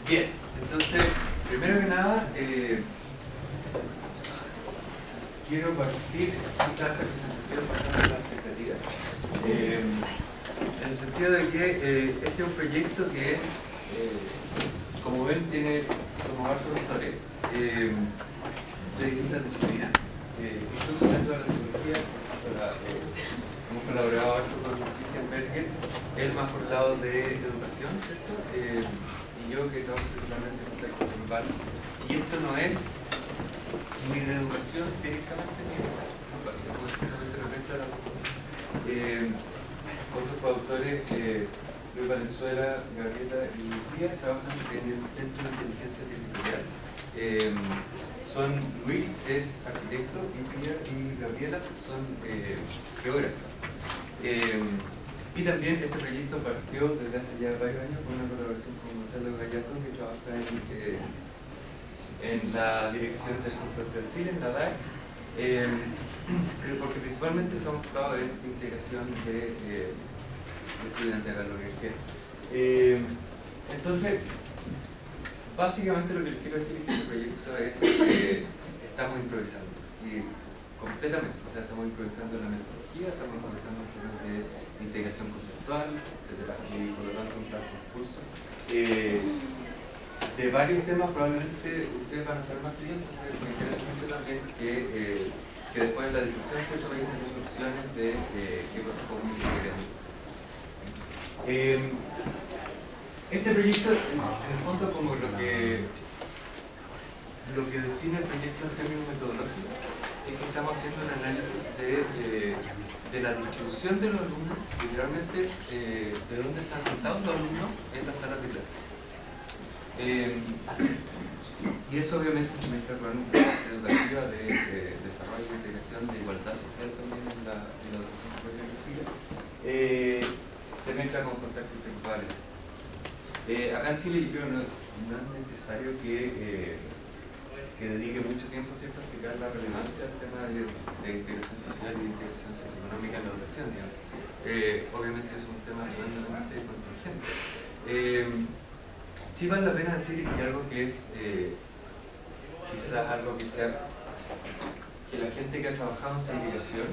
Bien, entonces, primero que nada, quiero partir esta presentación para la expectativa. En el sentido de que este es un proyecto que es, como ven, tiene como varios autores de distintas disciplinas, incluso dentro de la psicología. Hemos colaborado harto con Christian Berger, él más por el lado de educación, ¿cierto? Y yo que trabajo principalmente en contexto global. Y esto no es ni de educación directamente ni de la mezcla de las dos cosas. Otros coautores, Luis Valenzuela, Gabriela y Lucía, trabajan en el Centro de Inteligencia Territorial. Luis es arquitecto y Pia y Gabriela son geógrafos. Y también este proyecto partió desde hace ya varios años con una colaboración con Gonzalo Gallardo, que trabaja en la Dirección de Asuntos de Chile, en la DAE, porque principalmente estamos enfocados en integración de estudiantes a la universidad. Entonces, básicamente lo que les quiero decir es que este proyecto es estamos improvisando, y completamente, o sea, estamos improvisando la metodología, estamos improvisando en temas de integración conceptual, etc. Y por lo tanto un concurso de varios temas. Probablemente ustedes van a saber más de ellos, entonces me interesa mucho también que después de la discusión se vayan saliendo soluciones de qué cosas podemos integrar. Este proyecto, en el fondo, como lo que define el proyecto en términos metodológicos, es que estamos haciendo un análisis de la distribución de los alumnos, literalmente de dónde están sentados los alumnos en las salas de clase. Y eso obviamente se mezcla con una educativa de desarrollo, de integración, de igualdad social también en la educación superior. Se mezcla con contextos intelectuales. Acá en Chile yo creo que no es necesario que dedique mucho tiempo, ¿cierto?, a explicar la relevancia del tema de integración social y de integración socioeconómica en la educación, digamos. Obviamente es un tema tremendamente contingente. Sí vale la pena decir que algo que es quizás algo que la gente que ha trabajado en segregación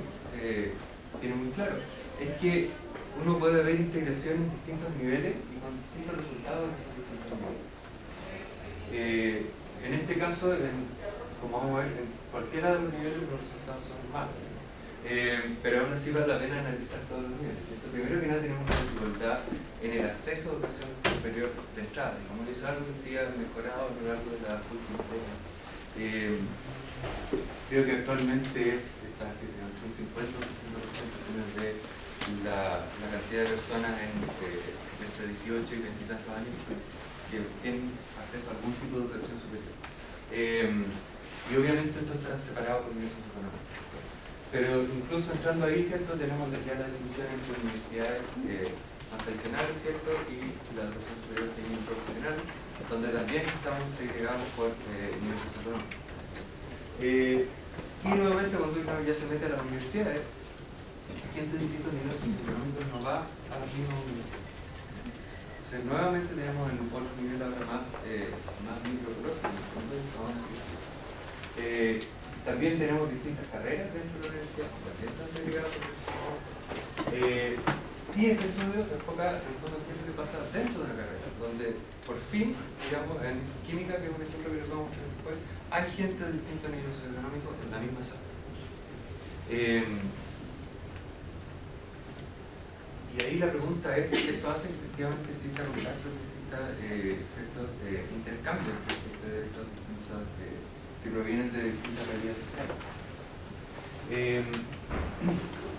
tiene muy claro, es que uno puede ver integración en distintos niveles y con distintos resultados en esos distintos niveles. En este caso, como vamos a ver, en cualquiera de los niveles los resultados son malos. Pero aún así vale la pena analizar todos los niveles, ¿cierto? Primero que nada tenemos una desigualdad en el acceso a educación superior de entrada. Como eso es algo que se ha mejorado a lo largo de la última década. Creo que actualmente está entre un 50 o un 60% de la cantidad de personas entre 18 y 20 y tantos años que tienen acceso a algún tipo de educación superior. Y obviamente esto está separado por ingresos económicos. Pero incluso entrando ahí, ¿cierto?, tenemos ya la distinción entre universidades más tradicionales, ¿cierto?, y la educación superior técnica profesional, donde también estamos segregados por ingresos económicos. Y nuevamente cuando uno ya se mete a las universidades, gente de distintos niveles socioeconómicos no va a las mismas universidades. Entonces nuevamente tenemos en otro nivel ahora más microecológico, también tenemos distintas carreras dentro de la universidad, también están segregadas. Y este estudio se enfoca en el fondo en qué es lo que pasa dentro de la carrera, donde por fin, digamos, en química, que es un ejemplo que les vamos a mostrar después, hay gente de distintos niveles socioeconómicos en la misma sala. Y ahí la pregunta es, ¿eso hace que efectivamente exista contacto, exista ciertos intercambios entre estos distintos que provienen de distintas realidades sociales?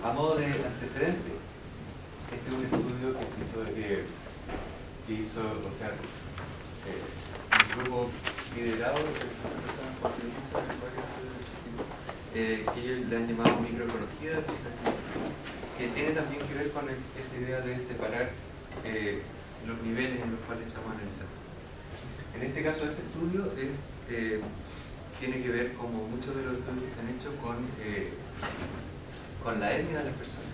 A modo de antecedente, este es un estudio que se hizo, o sea, un grupo liderado de personas que ellos le han llamado microecología, que tiene también que ver con esta idea de separar los niveles en los cuales estamos analizando. En este caso, este estudio tiene que ver, como muchos de los estudios que se han hecho, con la etnia de las personas.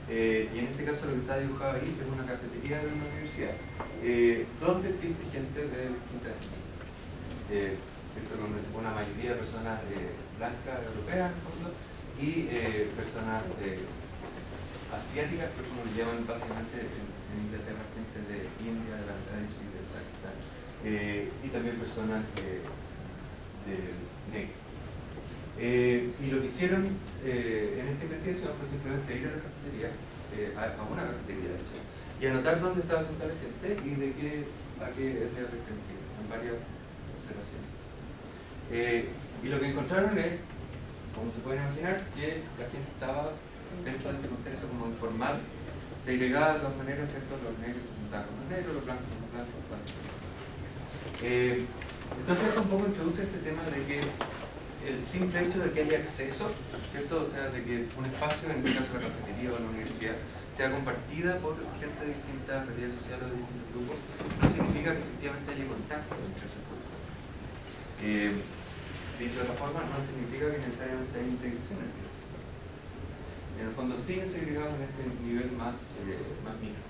Y en este caso lo que está dibujado ahí es una cafetería de una universidad, donde existe gente de distintas con una mayoría de personas blancas, europeas, por ejemplo, y personas asiáticas, que como le llaman básicamente en Inglaterra, gente de India, de Bangladesh y de Pakistán, y también personas de negras. Y lo que hicieron en esta investigación fue simplemente ir a la cafetería, a una cafetería de hecho, y anotar dónde estaba sentada la gente y a qué etnia pertenecía, en varias observaciones. Y lo que encontraron es, como se pueden imaginar, que la gente estaba dentro de este contexto como informal, segregada de todas maneras, ¿cierto? Los negros se sentaban con los negros, los blancos con los blancos, entonces esto un poco introduce este tema de que el simple hecho de que haya acceso, ¿cierto? O sea, de que un espacio, en este caso la cafetería o la universidad, sea compartida por gente de distintas realidades sociales o de distintos grupos, no significa que efectivamente haya contacto entre esos grupos. Dicho de otra forma, no significa que necesariamente haya integración entre esos grupos. En el fondo siguen segregados en este nivel más micro.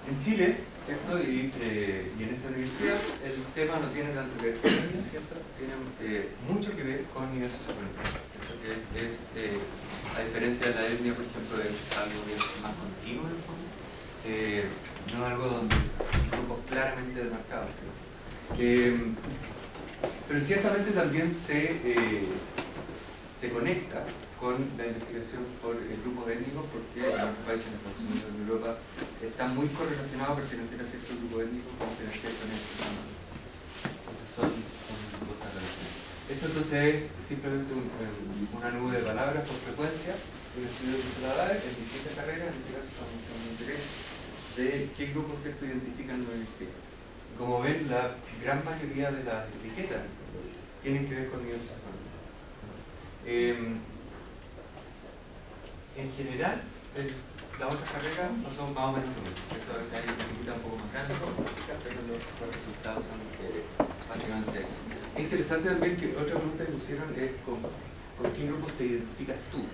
En Chile, ¿cierto? Y en esta universidad el tema no tiene tanto que ver con etnia, ¿cierto? Tiene mucho que ver con nivel socioeconómico, ¿cierto? Que es, a diferencia de la etnia, por ejemplo, es algo que es más continuo en el fondo, no es algo donde grupos claramente demarcados, ¿cierto? Pero ciertamente también se conecta con la investigación por grupos étnicos, porque en otros países, en Estados Unidos, en Europa, está muy correlacionado pertenecer a cierto grupo étnico con pertenecer con este tamaño. Entonces son cosas relacionadas. Esto entonces es simplemente una nube de palabras por frecuencia, un estudio que se la da en distintas carreras, en este caso estamos mostrando interés de qué grupos cierto identifican la universidad. Como ven, la gran mayoría de las etiquetas tienen que ver con nivel socioeconómico. En general, las otras carreras no son más o menos lo mismo, ¿cierto? A veces hay una etiqueta un poco más grande, pero los resultados son básicamente eso. Es interesante también que otra pregunta que pusieron es con qué grupos te identificas tú.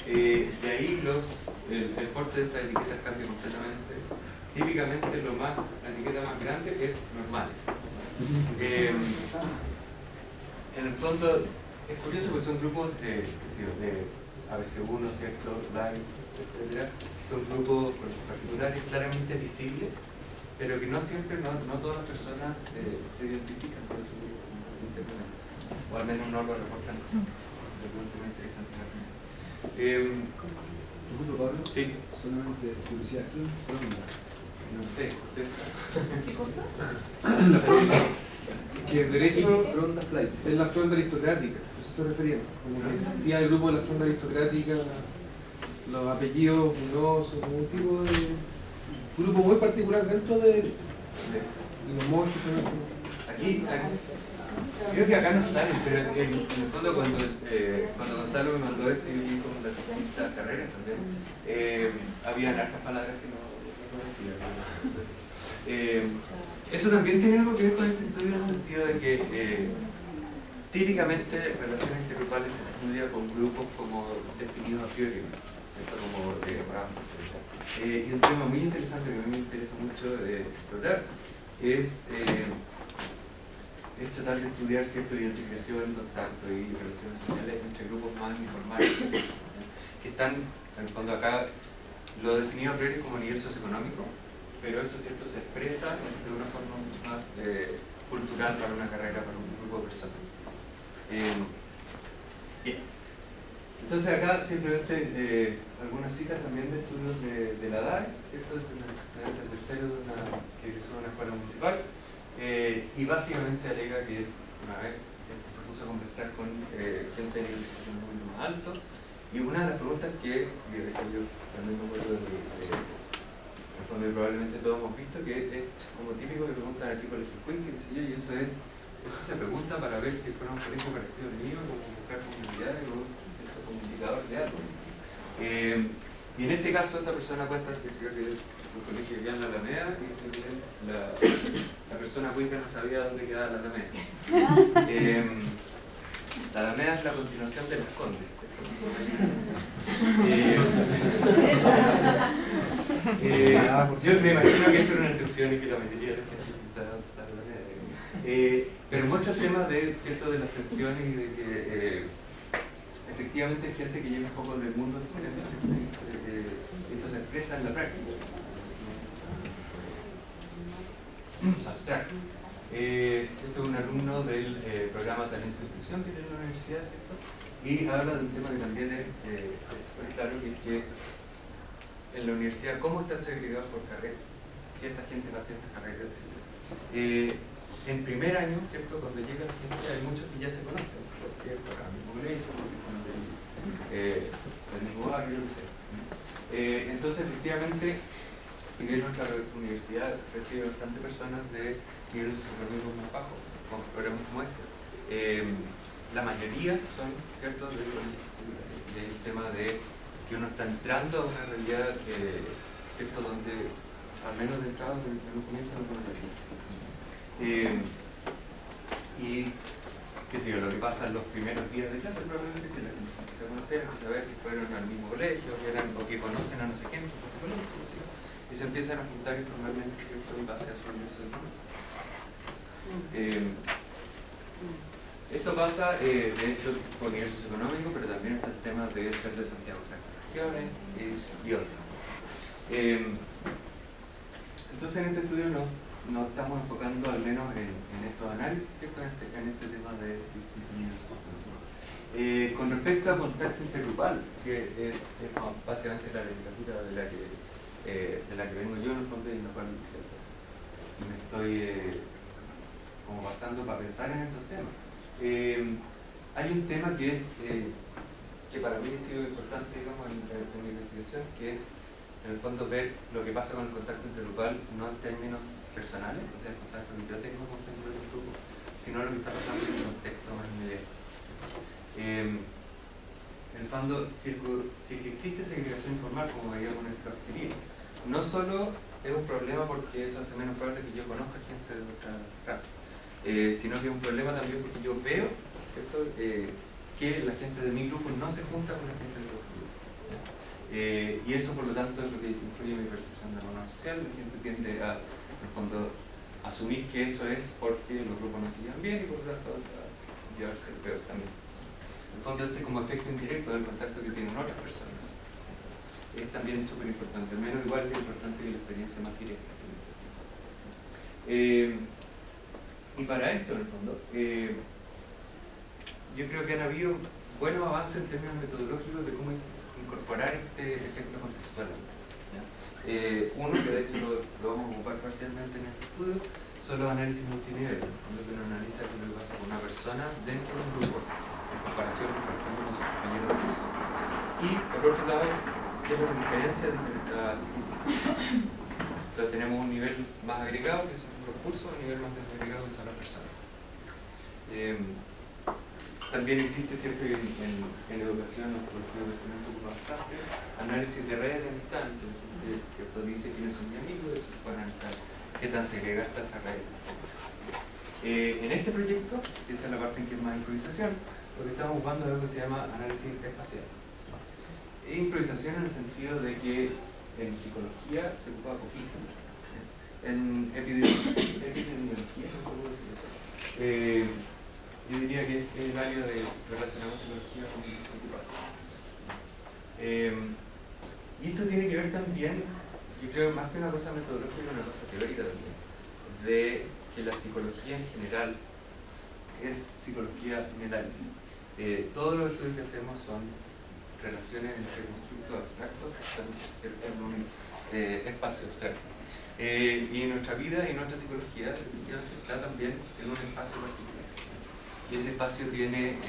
De ahí el porte de estas etiquetas cambia completamente. Típicamente la etiqueta más grande es normales. En el fondo es curioso porque son grupos de ABC1, ¿cierto? LICE, etc. Son grupos particulares claramente visibles, pero que no siempre, no todas las personas se identifican con esos grupos internamente, o al menos no lo reportan así. Es muy interesante. Pablo, sí. Solamente curiosidad, ¿quién ronda? No sé, ustedes saben. ¿Qué cosa? La fronda. Que en derecho ronda flight, es la fronda aristocrática, a eso se refería. Como que existía el grupo de la fronda aristocrática, los apellidos Munoz, como un tipo de grupo muy particular dentro de los monjes. Aquí, creo que acá no salen, pero en el fondo cuando Gonzalo me mandó esto y yo vi como las distintas carreras también, había hartas palabras que no decía. Eso también tiene algo que ver con este estudio en el sentido de que típicamente relaciones intergrupales se estudia con grupos como definidos a priori, como Ramos. Y un tema muy interesante que a mí me interesa mucho explorar es tratar de estudiar cierta identificación, contacto y relaciones sociales entre grupos más informales, que están, en el fondo acá, lo definido a priori como nivel socioeconómico, pero eso cierto se expresa de una forma mucho más cultural para una carrera, para un grupo de personas. Bien. Entonces acá simplemente algunas citas también de estudios de la DAE, ¿cierto? Este es un estudiante del tercero que egresó de una escuela municipal, y básicamente alega que una vez, ¿cierto?, se puso a conversar con gente de nivel socioeconómico más alto, y una de las preguntas que yo también me acuerdo en el fondo probablemente todos hemos visto, que es como típico que preguntan a qué colegio fue, qué sé yo, y eso se pregunta para ver si fuera un colegio parecido al mío, como buscar comunidades o como indicador de algo. Y en este caso esta persona cuenta que es un colegio que queda en la Alameda, y la persona cuica no sabía dónde quedaba la Alameda. La Alameda es la continuación de Las Condes, yo me imagino que esto es una excepción y que la mayoría de la gente sí se adapta a la Alameda. Pero muestra el tema de, ¿cierto?, de las tensiones y de que efectivamente hay gente que llega un poco del mundo diferente, esto se expresa en la práctica. Abstracto. Este es un alumno del programa Talento e Inclusión que tiene la universidad, ¿cierto? Y habla de un tema que también es súper claro, que es que en la universidad, ¿cómo está segregado por carrera? Cierta gente va a ciertas carreras. En primer año, ¿cierto?, cuando llega la gente, hay muchos que ya se conocen, porque por el mismo colegio, porque son del mismo barrio, lo que sea. Entonces, efectivamente, si bien nuestra universidad recibe bastante personas de niveles socioeconómicos más bajos, con programas como este, la mayoría son, ¿cierto?, del tema de que uno está entrando a una realidad, ¿cierto?, donde al menos de entrada, desde que uno comienza, no conoce a gente. Y qué sé yo, lo que pasa en los primeros días de clase probablemente es que la gente se empieza a conocer, empieza a ver que fueron al mismo colegio, o que conocen a no sé quién, y se empiezan a juntar informalmente, ¿cierto?, en base a su universo de mundo. Esto pasa, de hecho, por nivel socioeconómico, pero también está el tema de ser de Santiago, o sea, regiones y otras. Entonces, en este estudio nos estamos enfocando al menos en estos análisis, ¿cierto?, en este tema de distintos niveles. Con respecto a contacto intergrupal, que es básicamente la literatura de la que vengo yo en el fondo y en la cual me estoy como basando para pensar en estos temas. Hay un tema que para mí ha sido importante, digamos, en mi investigación, que es en el fondo ver lo que pasa con el contacto intergrupal, no en términos personales, o sea, el contacto que yo tengo con gente del grupo, sino lo que está pasando en el contexto más inmediato. En el fondo, si que existe segregación informal, como veíamos en esa cafetería, no solo es un problema porque eso hace menos probable que yo conozca gente de otra raza, sino que es un problema también porque yo veo, ¿cierto?, que la gente de mi grupo no se junta con la gente de otro grupo. Y eso, por lo tanto, es lo que influye en mi percepción de la norma social. La gente tiende a, en el fondo, asumir que eso es porque los grupos no se llevan bien y por lo tanto a llevarse el peor también. En el fondo, ese como efecto indirecto del contacto que tienen otras personas es también súper importante, al menos igual de importante que la experiencia más directa. Y para esto, en el fondo, yo creo que han habido buenos avances en términos metodológicos de cómo incorporar este efecto contextual. Uno, que de hecho lo vamos a ocupar parcialmente en este estudio, son los análisis multinivel, donde uno analiza qué es lo que pasa con una persona dentro de un grupo, en comparación, por ejemplo, con sus compañeros de curso. Y, por otro lado, qué es la diferencia de distintos cursos. Entonces tenemos un nivel más agregado, que son los cursos, y un nivel más desagregado, que son las personas. También existe, ¿cierto?, en educación, en psicología un poco más amplio, análisis de redes de amistad, entonces, ¿cierto?, dice quiénes son mis amigos, eso se puede analizar qué tan segregada está esa red. En este proyecto, esta es la parte en que es más improvisación, lo que estamos buscando es algo que se llama análisis espacial. Improvisación en el sentido de que en psicología se ocupa poquísimo. En epidemiología, no puedo decir eso. Yo diría que es el área de relacionada con psicología con principal. Y esto tiene que ver también, yo creo, más que una cosa metodológica, una cosa teórica también, de que la psicología en general es psicología en el aire. Todos los estudios que hacemos son relaciones entre constructos abstractos que están, ¿cierto?, en un espacio abstracto. Y nuestra vida y nuestra psicología está también en un espacio particular. Y ese espacio tiene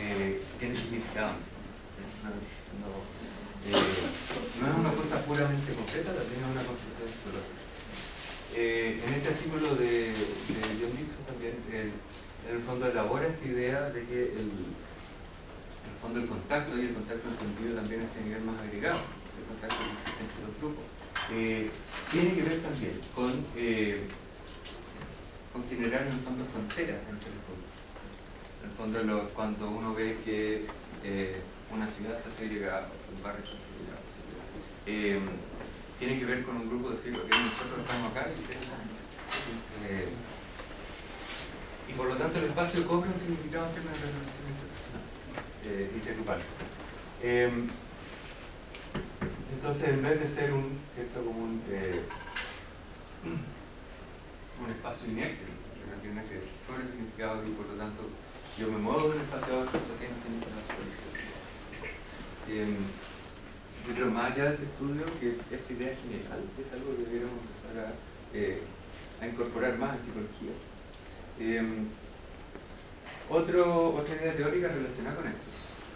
significado. No es una cosa puramente concreta, también es una construcción psicológica. En este artículo de John Dixon también, en el fondo elabora esta idea de que en el fondo el contacto y el contacto entendido también a este nivel más agregado, el contacto que existe entre los grupos, tiene que ver también con generar en el fondo fronteras entre los grupos. En el fondo, cuando uno ve que una ciudad está segregada, un barrio está segregado, tiene que ver con un grupo de decir, ok, nosotros estamos acá y ustedes están acá. Y por lo tanto el espacio cobra un significado en términos de reconocimiento personal intergrupal. Entonces, en vez de ser un espacio inerte, que tiene que cobra el significado y por lo tanto yo me muevo de un espacio a otro, eso tiene un significado político. Yo creo más allá de este estudio que esta idea general es algo que deberíamos empezar a incorporar más en psicología. Otra idea teórica relacionada con esto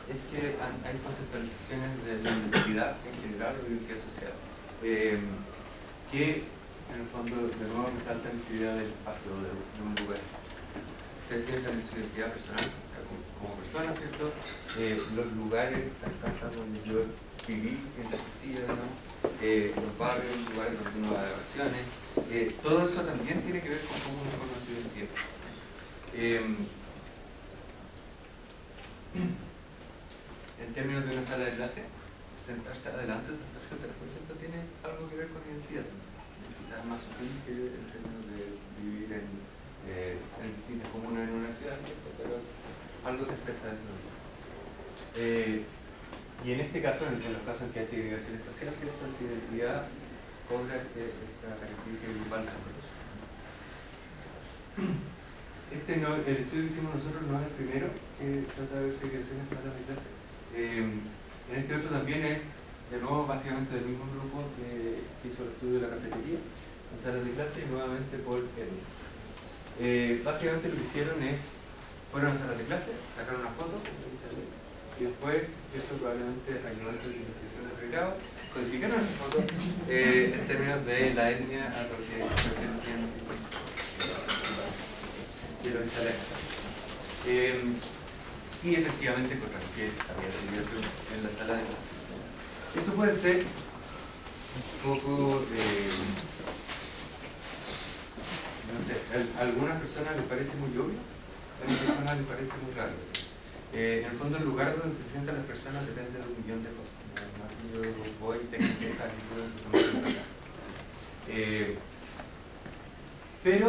es que hay conceptualizaciones de la identidad en general o identidad social que en el fondo de nuevo resaltan la idea del espacio de un lugar. Ustedes piensan en su identidad personal, o sea, como persona, ¿cierto? Los lugares, las casas donde yo viví, envejecida, ¿no? Los barrios, los lugares donde uno va de vacaciones, todo eso también tiene que ver con cómo uno forma su identidad. En términos de una sala de clase, sentarse adelante o sentarse atrás, por ejemplo, tiene algo que ver con identidad. Quizás más sutil que en términos de vivir en distintas comunas en una ciudad, ¿cierto? Pero algo se expresa de eso. Y en este caso, en los casos en que hay segregación espacial, ¿cierto? La identidad cobra esta característica grupal. El estudio que hicimos nosotros no es el primero que trata de ver segregación en salas de clase. En este otro también es, de nuevo, básicamente del mismo grupo que hizo el estudio de la cafetería en salas de clase y nuevamente por Edwin. Básicamente lo que hicieron es, fueron a salas de clase, sacaron una foto y después, esto probablemente ayudante de investigación de pregrado, codificaron esa foto en términos de la etnia a lo que pertenecían de lo que sale acá. Y efectivamente encontramos que había segregación en la sala de clase. Esto puede ser un poco, no sé, a algunas personas les parece muy obvio, a otras personas les parece muy raro. En el fondo, el lugar donde se sientan las personas depende de un millón de cosas. Además, yo voy y tengo ciertas actitudes que pero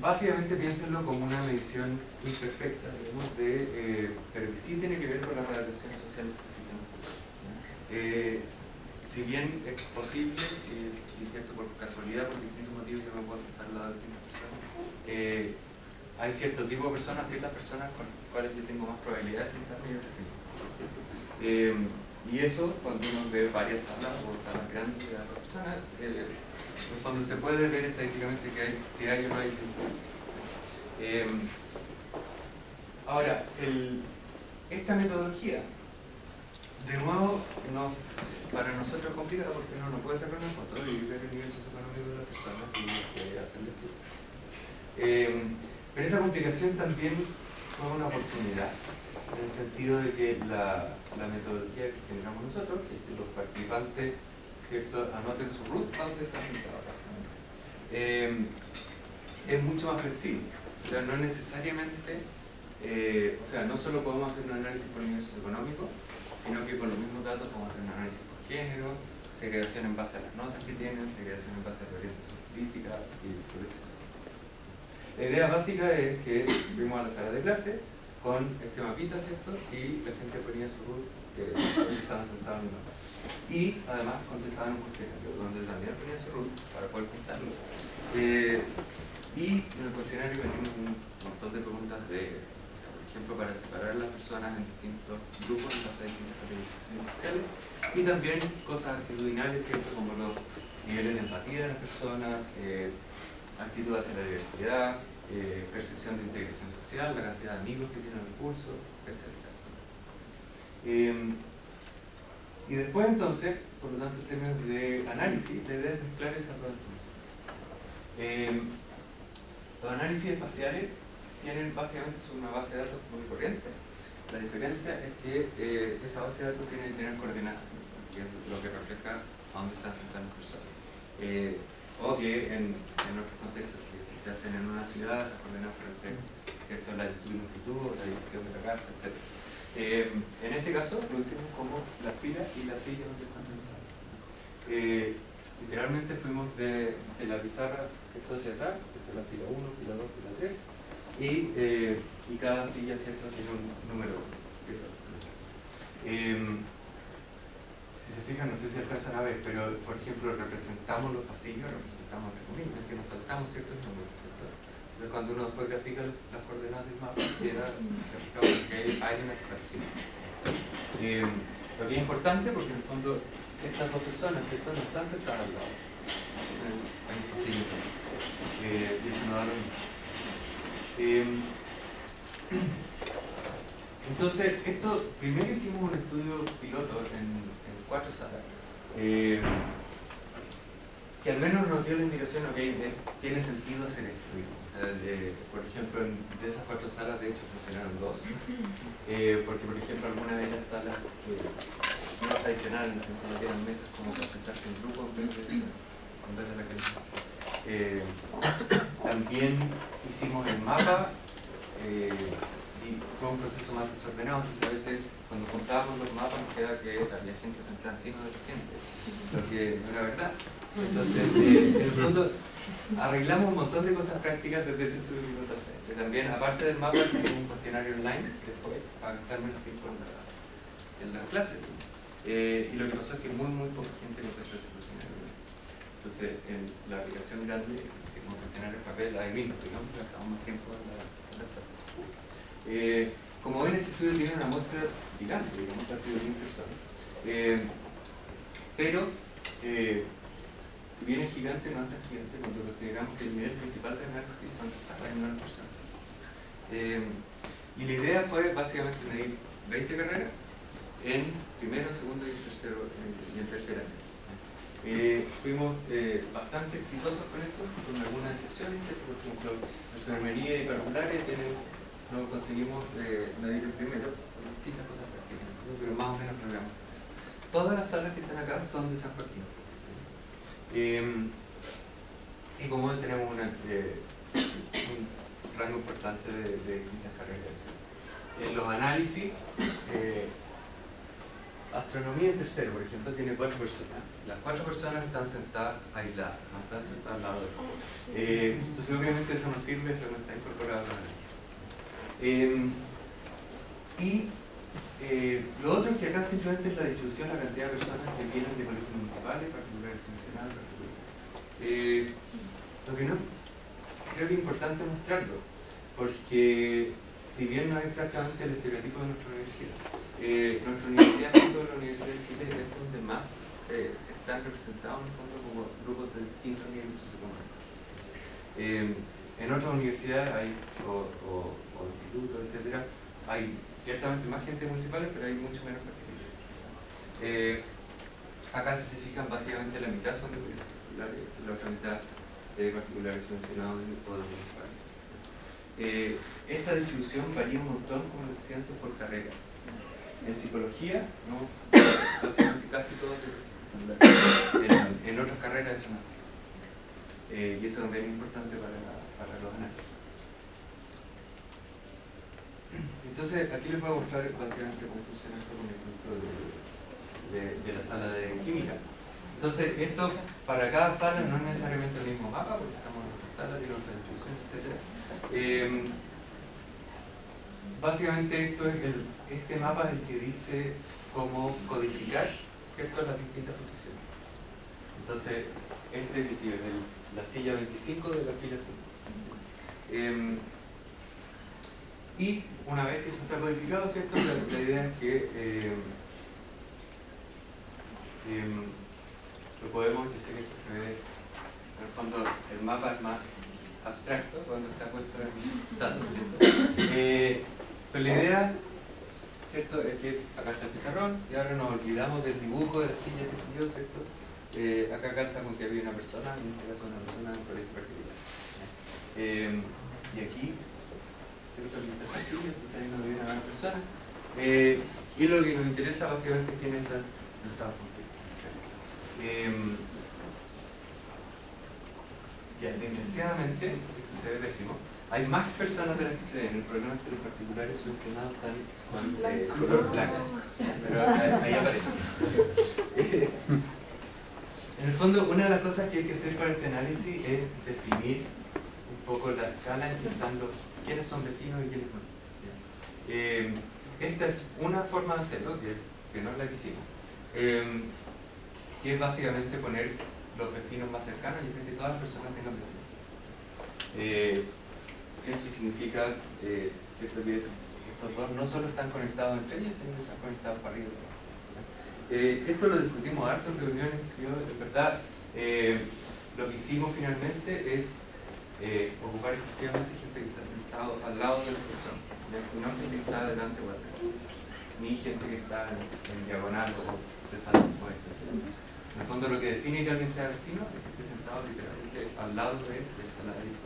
básicamente piénsenlo como una medición imperfecta, digamos, pero que sí tiene que ver con las relaciones sociales que existen. Si bien es posible, y cierto por casualidad, por distintos motivos yo me puedo sentar al lado de distintas personas, hay cierto tipo de personas, ciertas personas con las cuales yo tengo más probabilidad de sentarme y otras que no. Y eso, cuando uno ve varias salas o salas grandes de otras personas, en el fondo se puede ver estadísticamente que hay, si hay o no hay diferencia. Ahora, esta metodología, de nuevo, para nosotros es complicada porque uno no puede sacar una foto y ver el nivel socioeconómico de las personas y hacer el estudio. Pero esa complicación también fue una oportunidad, en el sentido de que la metodología que generamos nosotros es que los participantes, ¿cierto?, anoten su root donde están sentados, básicamente. Es mucho más flexible, o sea, no necesariamente, no solo podemos hacer un análisis por nivel socioeconómico, sino que con los mismos datos podemos hacer un análisis por género, segregación en base a las notas que tienen, segregación en base a la orientación política, y etc. La idea básica es que fuimos a la sala de clase con este mapita, ¿cierto? Y la gente ponía su root donde estaban sentados en la mapa. Y además contestaban un cuestionario donde también ponían su root para poder contarlo. Y en el cuestionario venimos un montón de preguntas por ejemplo, para separar a las personas en distintos grupos en base a distintas categorizaciones sociales. Y también cosas actitudinales, ¿cierto? Como los niveles de empatía de las personas, actitud hacia la diversidad, percepción de integración social, la cantidad de amigos que tienen el curso, etc. Y después entonces, por lo tanto, en términos de análisis, la idea es mezclar esas dos informaciones. Los análisis espaciales tienen básicamente una base de datos muy corriente. La diferencia es que esa base de datos tiene que tener coordenadas, que es lo que refleja a dónde están sentadas las personas. O que en otros contextos que se hacen en una ciudad, esas coordenadas pueden ser ¿cierto? La latitud y longitud, la dirección de la casa, etc. En este caso lo hicimos como la fila y la silla donde están sentados. Literalmente fuimos de la pizarra, esto hacia atrás, esto es la fila 1, fila 2, fila 3, y cada silla, ¿cierto?, tiene un número. Si se fijan, no sé si alcanzan a ver, pero por ejemplo representamos los pasillos, representamos las comillas, que nos saltamos ciertos números, ¿cierto? Entonces cuando uno después grafica las coordenadas del mapa, queda graficado que hay una separación. Lo que es importante porque en el fondo estas dos personas, ¿cierto?, no están sentadas al lado en el pasillo y eso no da lo mismo. Entonces, esto primero hicimos un estudio piloto en 4 salas que al menos nos dio la indicación, ok, tiene sentido hacer esto. Por ejemplo, de esas 4 salas, de hecho, funcionaron 2, porque, por ejemplo, algunas de las salas no tradicionales, en el sentido que eran mesas como para sentarse en grupo en vez de la calidad. También hicimos el mapa y fue un proceso más desordenado, entonces a veces cuando juntábamos los mapas nos queda que había gente sentada encima de otra gente, lo que no era verdad. Entonces, en el fondo, arreglamos un montón de cosas prácticas desde ese estudio piloto. También, aparte del mapa, hicimos un cuestionario online después para gastar menos tiempo en las clases. Y lo que pasó es que muy poca gente contestó ese cuestionario. Entonces, en la aplicación grande hicimos un cuestionario en papel, ahí mismo, digamos, gastamos más tiempo en la sala. Como ven, este estudio tiene una muestra gigante, digamos, ha sido 1000 personas. Pero, si bien es gigante, no es tan gigante cuando consideramos que el nivel principal de análisis son las salas de 9 personas. Y la idea fue básicamente medir 20 carreras en primero, segundo y tercer año. Fuimos bastante exitosos con eso, con algunas excepciones. Por ejemplo, enfermería y parvularia no conseguimos medir el primero, con distintas cosas prácticas, pero más o menos logramos. Todas las salas que están acá son de San Joaquín. Y como ven, tenemos un rango importante de distintas carreras. En los análisis, astronomía en tercero, por ejemplo, tiene 4 personas. Las 4 personas están sentadas aisladas, no están sentadas al lado de otro. Entonces, obviamente, eso no sirve, eso no está incorporado a la análisis. Lo otro es que acá simplemente es la distribución, la cantidad de personas que vienen de colegios municipales, particulares nacionales, lo que no creo que es importante mostrarlo, porque si bien no es exactamente el estereotipo de nuestra universidad, junto a la Universidad de Chile, es donde más están representados en el fondo como grupos de distintos niveles socioeconómicos. En otras universidades o institutos, etcétera, hay ciertamente más gente municipal, pero hay mucho menos particulares. Acá, si se fijan, básicamente la mitad son de colegios particulares, la otra mitad de particulares subvencionados o de municipales. Esta distribución varía un montón, como les decía antes, por carrera. En psicología, no, básicamente casi todos de colegios particulares. En otras carreras eso no es así. Y eso también es importante para los análisis. Entonces, aquí les voy a mostrar básicamente cómo funciona esto con el ejemplo de la sala de química. Entonces, esto para cada sala no es necesariamente el mismo mapa, porque estamos en otra sala, tiene otra distribución, etc. Básicamente, este mapa es el que dice cómo codificar, ¿cierto?, las distintas posiciones. Entonces, este es decir, la silla 25 de la fila 5. Y una vez que eso está codificado, ¿cierto?, la idea es que lo podemos, yo sé que esto se ve, en el fondo el mapa es más abstracto cuando está puesto en datos, ¿cierto? Pero la idea, ¿cierto?, es que acá está el pizarrón y ahora nos olvidamos del dibujo de la silla que se dio, ¿cierto? Acá calza con que había una persona, en este caso una persona en un colegio particular. Y aquí entonces ahí nos viene a ver personas. Y lo que nos interesa básicamente es quiénes están sentados contigo. Ya, desgraciadamente, esto se ve pésimo, hay más personas de las que se ven. El problema es que los particulares subvencionados están con color blanco, pero ahí aparece. En el fondo, una de las cosas que hay que hacer para este análisis es definir un poco la escala en que están quiénes son vecinos y quiénes no. Esta es una forma de hacerlo, que no es la que hicimos, que es básicamente poner los vecinos más cercanos y hacer que todas las personas tengan vecinos. Eso significa, ¿cierto?, que estos dos no solo están conectados entre ellos, sino que están conectados para arriba. Esto lo discutimos harto en reuniones, en verdad. Lo que hicimos finalmente es ocupar exclusivamente gente que está sentado al lado de la persona, no gente que está delante o atrás, ni gente que está en diagonal o cesando puestos. En el fondo, lo que define que alguien sea vecino es que esté sentado literalmente al lado de esta ladrillo.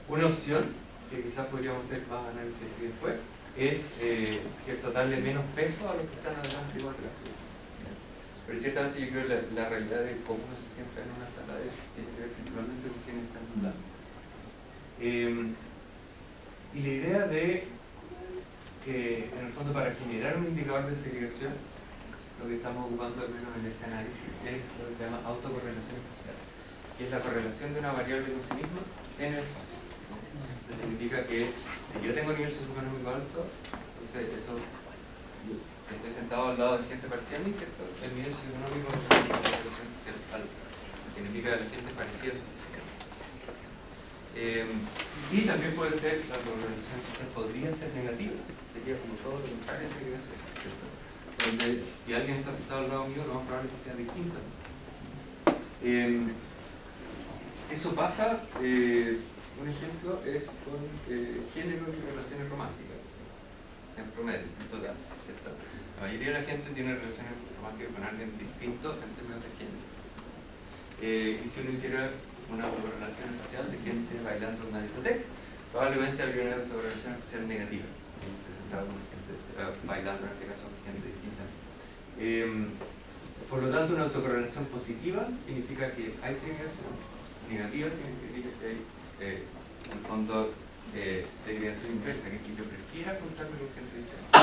Una opción que quizás podríamos hacer más análisis y después es darle menos peso a los que están adelante y atrás. Pero ciertamente yo creo que la realidad de cómo uno se sienta en una sala tiene que ver principalmente con quiénes están a un lado. Y la idea de en el fondo, para generar un indicador de segregación, lo que estamos ocupando al menos en este análisis es lo que se llama autocorrelación espacial, que es la correlación de una variable con sí misma en el espacio. Eso significa que si yo tengo nivel socioeconómico alto, entonces eso, si estoy sentado al lado de gente parecida a mí, ¿cierto?, el nivel socioeconómico es una correlación espacial alta. Significa que la gente parecida a su física. Y también puede ser, la correlación espacial podría ser negativa, sería como todo lo contrario de segregación, ¿cierto?, donde si alguien está sentado al lado mío, lo más probable es que sea distinto. Eso pasa, un ejemplo es con género y relaciones románticas, en promedio, en total, ¿cierto? La mayoría de la gente tiene relaciones románticas con alguien distinto en términos de género. Y si uno hiciera una autorrelación espacial de gente bailando en una discoteca, probablemente habría una autorrelación espacial negativa, presentado con gente bailando, en este caso, gente distinta. Por lo tanto, una autocorrelación positiva significa que hay segregación, negativa significa que hay, en el fondo, segregación inversa, que es que yo prefiera juntarme con gente diferente.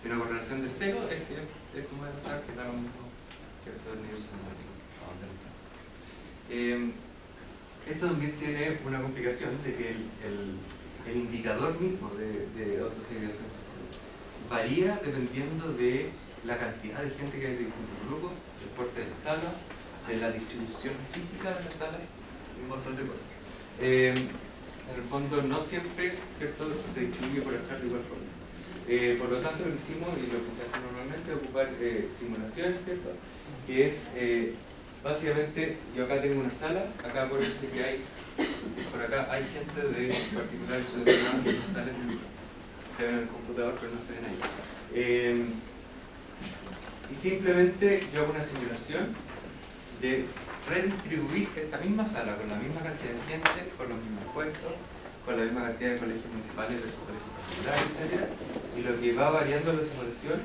Y una correlación de cero es que es como pensar que da lo mismo que todo el nivel semántico. Esto también tiene una complicación de que el indicador mismo de autosegregación varía dependiendo de la cantidad de gente que hay de distintos grupos, del porte de la sala, de la distribución física de la sala y un montón de cosas. En el fondo no siempre, ¿cierto?, se distribuye por azar de igual forma. Por lo tanto, lo que hicimos y lo que se hace normalmente es ocupar simulaciones, ¿cierto?, que es básicamente, yo acá tengo una sala, acá acuérdense que hay, por acá hay gente de particulares subvencionados que no salen, se ven en el computador pero no se ven ahí. Y simplemente yo hago una simulación de redistribuir esta misma sala con la misma cantidad de gente, con los mismos puestos, con la misma cantidad de colegios municipales versus colegios particulares, etc. Y lo que va variando la simulación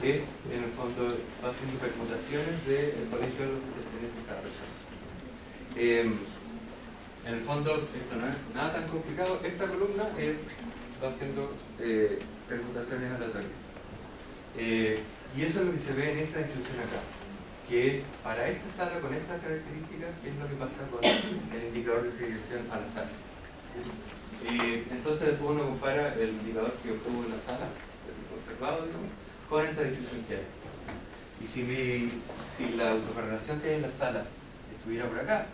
es, en el fondo, va haciendo permutaciones del colegio a los que pertenece cada persona. En el fondo, esto no es nada tan complicado. Esta columna va haciendo permutaciones aleatorias. Y eso es lo que se ve en esta distribución acá, que es para esta sala con estas características, qué es lo que pasa con el indicador de segregación al azar. Entonces después uno compara el indicador que obtuvo en la sala, el observado, digamos, con esta distribución que hay. Y si la autocorrelación que hay en la sala estuviera por acá,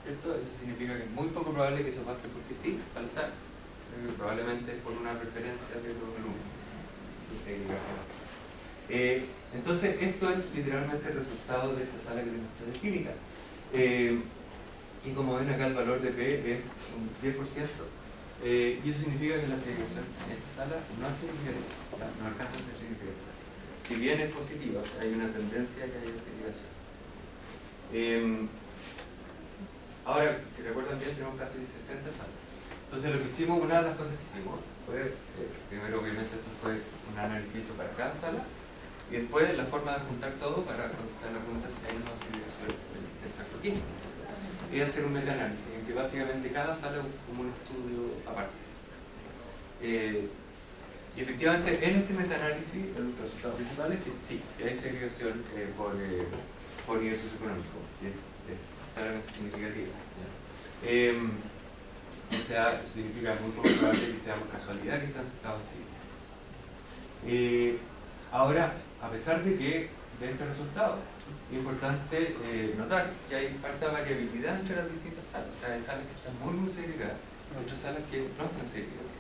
¿cierto?, eso significa que es muy poco probable que eso pase porque sí, al azar, probablemente por una preferencia de los alumnos de segregación. Entonces esto es literalmente el resultado de esta sala que les mostré de química. Y como ven acá el valor de P es un 10%, y eso significa que la segregación en esta sala no es significativa, no alcanza a ser significativa. Si bien es positiva, o sea, hay una tendencia a que haya segregación. Ahora, si recuerdan bien, tenemos casi 60 salas. Entonces lo que hicimos, una de las cosas que hicimos fue, primero obviamente esto fue un análisis hecho para cada sala, y después la forma de juntar todo para contestar la pregunta si hay una segregación en sacro químico. es hacer un meta-análisis, en que básicamente cada sala es como un estudio aparte. Y efectivamente, en este meta-análisis, el resultado principal es que sí, que hay segregación por nivel socioeconómico, que es claramente significativa. O sea, eso significa muy poco probable que sea por casualidad que están sentados así. Ahora, a pesar de que de este resultado, es importante notar que hay harta variabilidad entre las distintas salas. O sea, hay salas que están muy segregadas, otras salas que no están segregadas.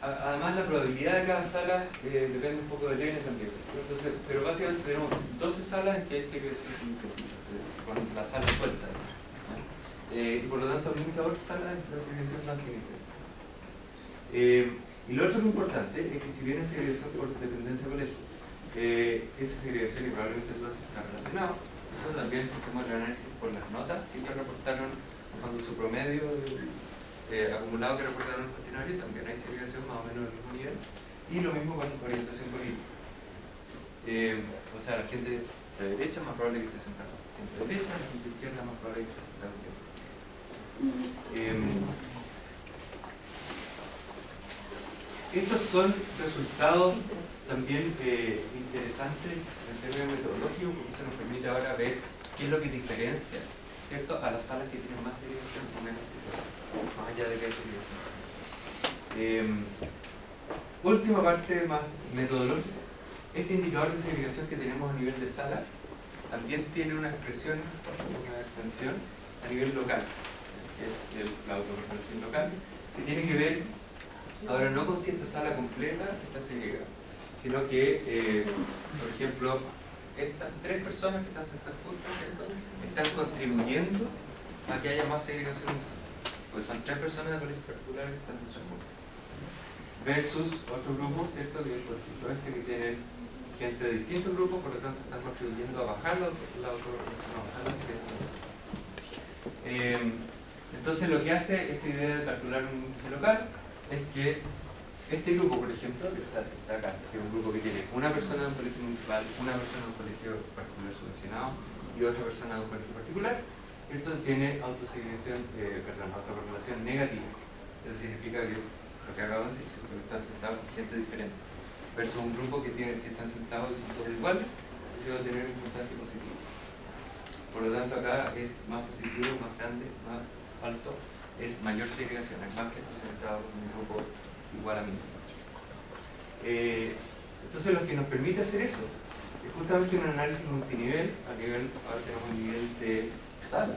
Además, la probabilidad de cada sala depende un poco del N también. Entonces, pero básicamente tenemos 12 salas en que hay segregación significativa, con la sala suelta. Y por lo tanto, hay muchas otras salas en que la segregación no es significativa. Y lo otro muy importante es que si bien es segregación por dependencia de colegio, esa segregación, y probablemente todo esto está relacionado, entonces también si hacemos el análisis por las notas que ellos reportaron, cuando su promedio acumulado que reportaron en el cuestionario, también hay segregación más o menos del mismo nivel, y lo mismo con orientación política. O sea, la gente de derecha es más probable que esté sentada, la gente de derecha, la gente de izquierda es más probable que esté sentada. Estos son resultados también interesantes en términos metodológicos, porque eso nos permite ahora ver qué es lo que diferencia, ¿cierto?, a las salas que tienen más segregación o menos segregación, más allá de que hay segregación. Última parte más metodológica. Este indicador de segregación que tenemos a nivel de sala también tiene una expresión, una extensión a nivel local, que es la autorregulación local, que tiene que ver ahora no con si esta sala completa está segregada, sino que, por ejemplo, estas 3 personas que están sentadas juntas, ¿cierto?, están contribuyendo a que haya más segregación en la sala, porque son 3 personas de colegios particulares que están sentadas juntas, versus otro grupo, ¿cierto?, que es por ejemplo que tienen gente de distintos grupos, por lo tanto están contribuyendo a bajar la autorregulación, a bajar la segregación. Entonces lo que hace esta idea de calcular un índice local es que este grupo, por ejemplo, que está acá, que es un grupo que tiene una persona de un colegio municipal, una persona de un colegio particular subvencionado y otra persona de un colegio particular, esto tiene autorregulación negativa. Eso significa que lo que acabo de decir, que están sentados con gente diferente, versus un grupo que están sentados y son todos iguales, eso va a tener un puntaje positivo. Por lo tanto, acá es más positivo, más grande, más alto, es mayor segregación, es más que estos sentados con un grupo igual a mí. Entonces lo que nos permite hacer eso es justamente un análisis multinivel. Ahora tenemos un nivel de sala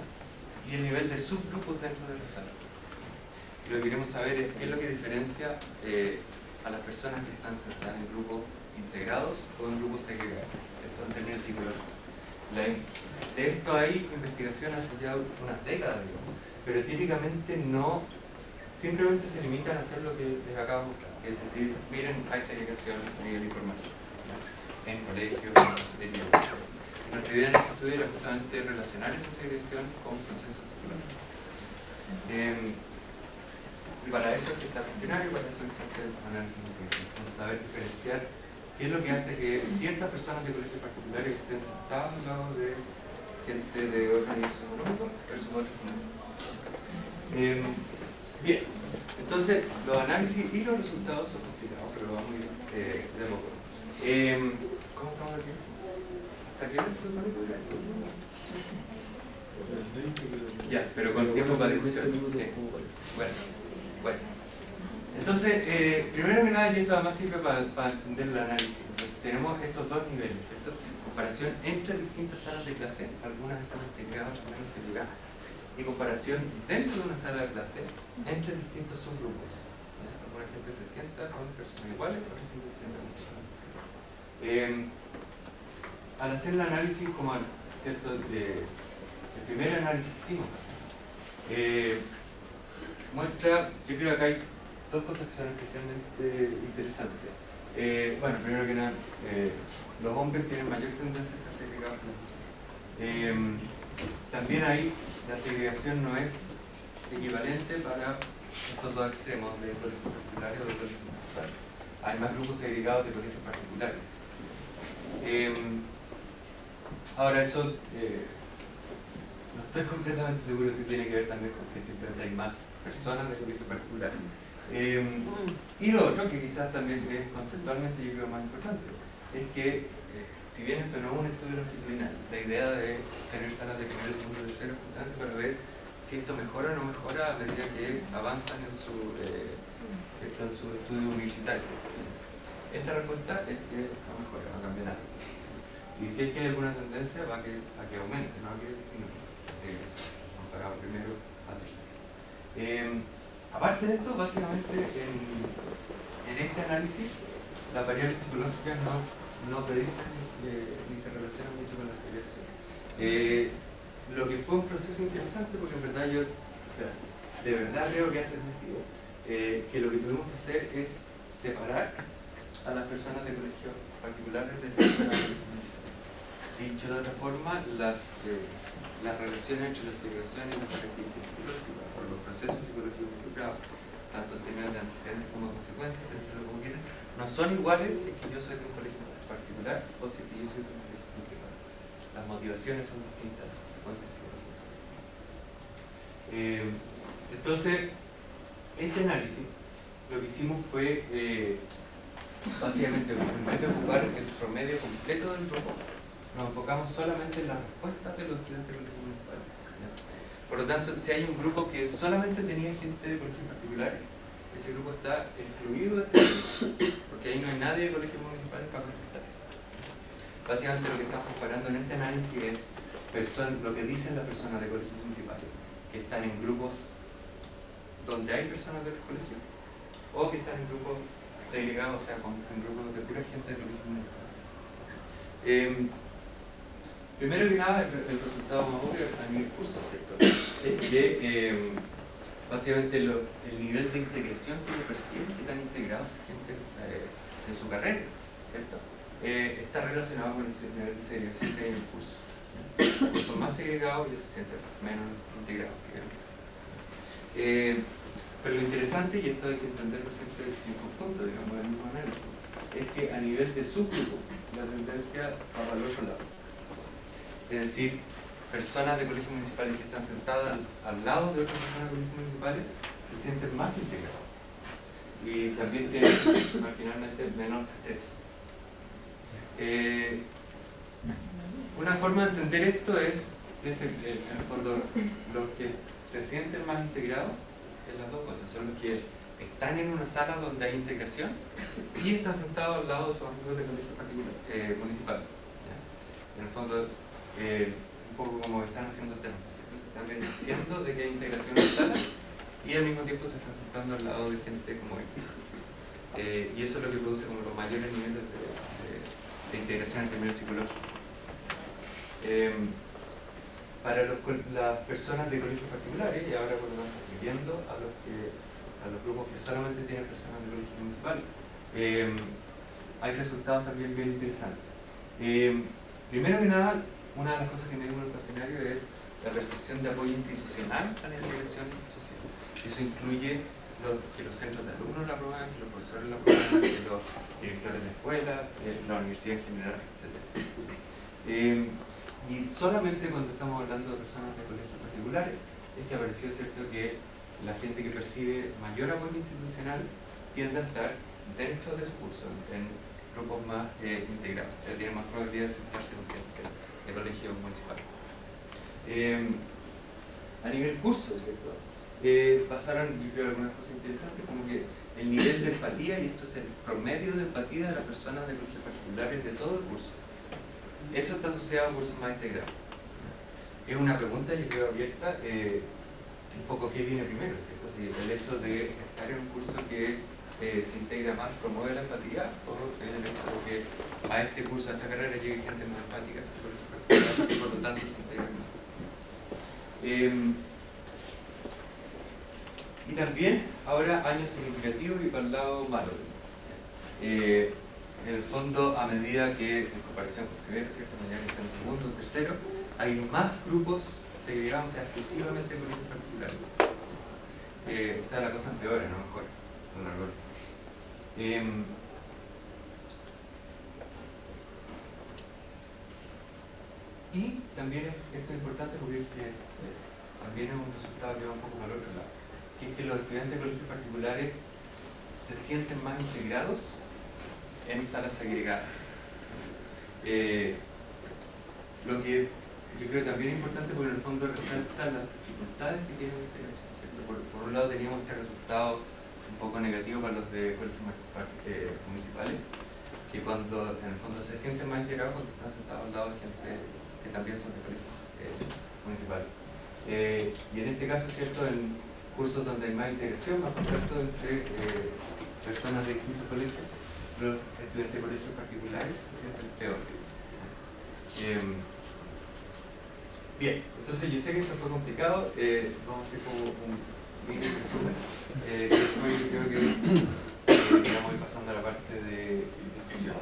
y el nivel de subgrupos dentro de la sala. Y lo que queremos saber es qué es lo que diferencia a las personas que están sentadas en grupos integrados o en grupos segregados, en términos psicológicos. De esto hay investigación hace ya unas décadas, digamos, pero típicamente no simplemente se limitan a hacer lo que les acabo de mostrar, es decir, miren, hay segregación a nivel informático, ¿no?, en colegios, en cafeterías. Nuestra idea en este estudio era justamente relacionar esa segregación con procesos psicológicos. Y para eso es que está el cuestionario, para eso es que el análisis multinivel, saber diferenciar qué es lo que hace que ciertas personas de colegios particulares estén sentadas al lado de gente de otro nivel socioeconómico versus otros no. Bien, entonces los análisis y los resultados son complicados, pero lo vamos a ir de a poco. ¿Cómo estamos aquí? ¿Hasta qué hora se supone que dura? Ya, pero con tiempo para discusión. Sí. Bueno. Entonces, primero que nada, y eso además sirve para entender el análisis. Entonces, tenemos estos dos niveles, ¿cierto? Comparación entre distintas salas de clase, algunas están segregadas, otras menos segregadas, y comparación dentro de una sala de clase entre distintos subgrupos. Alguna gente se sienta con personas iguales, otra gente se sienta con personas iguales. Al hacer el análisis, como ¿cierto?, el primer análisis que hicimos, muestra, yo creo que acá hay dos cosas que son especialmente interesantes. Bueno, primero que nada, los hombres tienen mayor tendencia a estar segregados que las mujeres. También ahí la segregación no es equivalente para estos dos extremos de colegios particulares o de colegios municipales. Hay más grupos segregados de colegios particulares. Ahora eso no estoy completamente seguro si tiene que ver también con que simplemente hay más personas de colegio particular. Y lo otro, que quizás también es conceptualmente yo creo más importante, es que si bien esto no es un estudio longitudinal, la idea de tener salas de primero, segundo y tercero es importante para ver si esto mejora o no mejora a medida que avanzan en su estudio universitario. Esta respuesta es que no mejora, no cambia nada. Y si es que hay alguna tendencia, va a que aumente, no a que disminuya. Así que eso, comparado primero a tercero. Aparte de esto, básicamente en este análisis, las variables psicológicas no predicen ni se relacionan mucho con la segregación. Lo que fue un proceso interesante, porque en verdad yo, de verdad creo que hace sentido, que lo que tuvimos que hacer es separar a las personas de colegios particulares del sistema municipal. Dicho de otra forma, las relaciones entre la segregación y las características psicológicas, por los procesos psicológicos involucrados, tanto en términos de antecedentes como consecuencias, como quieran, no son iguales si es que yo soy de un colegio particular o si es que yo soy de un colegio municipal. Las motivaciones son distintas, las consecuencias psicológicas son distintas. Entonces, este análisis lo que hicimos fue básicamente, en vez de ocupar el promedio completo del grupo, nos enfocamos solamente en las respuestas de los estudiantes de colegios municipales. Por lo tanto, si hay un grupo que solamente tenía gente de colegios particulares, ese grupo está excluido de este análisis, porque ahí no hay nadie de colegios municipales para contestar. Básicamente lo que estamos comparando en este análisis es lo que dicen las personas de colegios municipales, que están en grupos donde hay personas de los colegios, o que están en grupos segregados, o sea, en grupos de pura gente de colegios municipales. Primero que nada, el resultado más obvio a nivel curso, ¿cierto? Es que básicamente el nivel de integración que ellos perciben, que tan integrados se sienten en su carrera, ¿cierto? Está relacionado con el nivel de segregación que hay en el curso. Los son más segregados, ellos se sienten menos integrados, digamos. Pero lo interesante, y esto hay que entenderlo siempre en conjunto, digamos, del mismo análisis, es que a nivel de subgrupo, la tendencia va para el otro lado. Es decir, personas de colegios municipales que están sentadas al lado de otras personas de colegios municipales se sienten más integrados y también tienen marginalmente menos estrés. Una forma de entender esto es en el fondo, los que se sienten más integrados en las dos cosas, son los que están en una sala donde hay integración y están sentados al lado de sus amigos de colegios municipales. En el fondo, un poco como están haciendo temas, están beneficiando de que hay integración en la sala y al mismo tiempo se están sentando al lado de gente como esta. Y eso es lo que produce como los mayores niveles de integración en términos psicológicos. Para las personas de colegios particulares, y ahora por lo tanto viendo a los grupos que solamente tienen personas de colegios municipales, hay resultados también bien interesantes. Primero que nada, una de las cosas que me dijo el cuestionario es la percepción de apoyo institucional a la integración social. Eso incluye que los centros de alumnos la aprueban, que los profesores la aprueban, que los directores de escuela, la universidad en general, etc. Y solamente cuando estamos hablando de personas de colegios particulares es que apareció, cierto, que la gente que percibe mayor apoyo institucional tiende a estar dentro de su curso, en grupos más integrados, o sea, tiene más probabilidad de sentarse con gente de colegios municipales. A nivel curso, ¿cierto? Pasaron, yo creo, algunas cosas interesantes, como que el nivel de empatía, y esto es el promedio de empatía de las personas de colegios particulares de todo el curso. Eso está asociado a cursos más integrados. Es una pregunta, yo creo, abierta, un poco qué viene primero, ¿cierto? Si el hecho de estar en un curso que se integra más promueve la empatía, o el hecho de que a este curso, a esta carrera, llegue gente más empática, y por lo tanto se integra más. Y también, ahora, años significativos y para el lado malo. En el fondo, a medida que, en comparación con primero, ¿cierto? Mañana está en segundo, tercero, hay más grupos segregados, o sea, exclusivamente en colegios particulares. O sea, la cosa empeora, no mejora. Y también esto es importante porque también es un resultado que va un poco para el otro lado, que es que los estudiantes de colegios particulares se sienten más integrados en salas segregadas. Lo que yo creo también es importante porque en el fondo resalta las dificultades que tiene la integración, ¿cierto? Por un lado teníamos este resultado un poco negativo para los de colegios municipales, que cuando en el fondo se sienten más integrados cuando están sentados al lado de gente que también son de colegios municipales. Y en este caso, ¿cierto? En cursos donde hay más integración, más contacto entre personas de distintos colegios, los estudiantes de colegios particulares se sienten peor. Bien, entonces yo sé que esto fue complicado, vamos a hacer como un mini resumen. Después yo creo que vamos a ir pasando a la parte de discusión.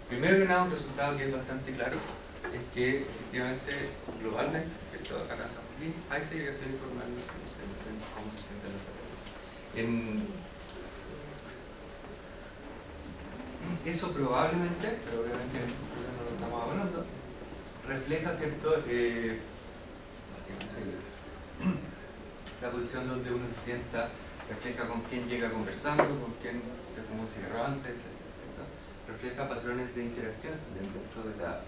Primero que nada, un resultado que es bastante claro es que efectivamente globalmente, ¿cierto? Acá en San Joaquín hay segregación informal en cómo se sienten las salas. Eso probablemente, pero obviamente no lo estamos hablando, refleja, ¿cierto? Básicamente la posición donde uno se sienta, refleja con quién llega conversando, con quién se fumó un cigarro antes, etc. Refleja patrones de interacción dentro de la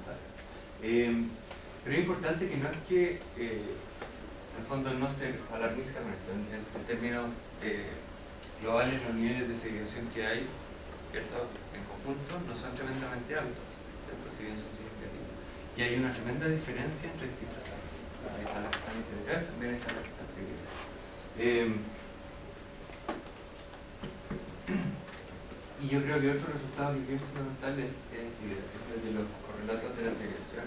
sala. Pero es importante que no es que, en el fondo, no ser alarmista con esto. En términos globales, los niveles de segregación que hay, ¿cierto? En conjunto, no son tremendamente altos, ¿cierto? Si bien son significativos. Y hay una tremenda diferencia entre distintas salas. Hay salas que están segregadas, también hay salas que están segregadas. Y yo creo que otro resultado que es bien fundamental es que los correlatos de la segregación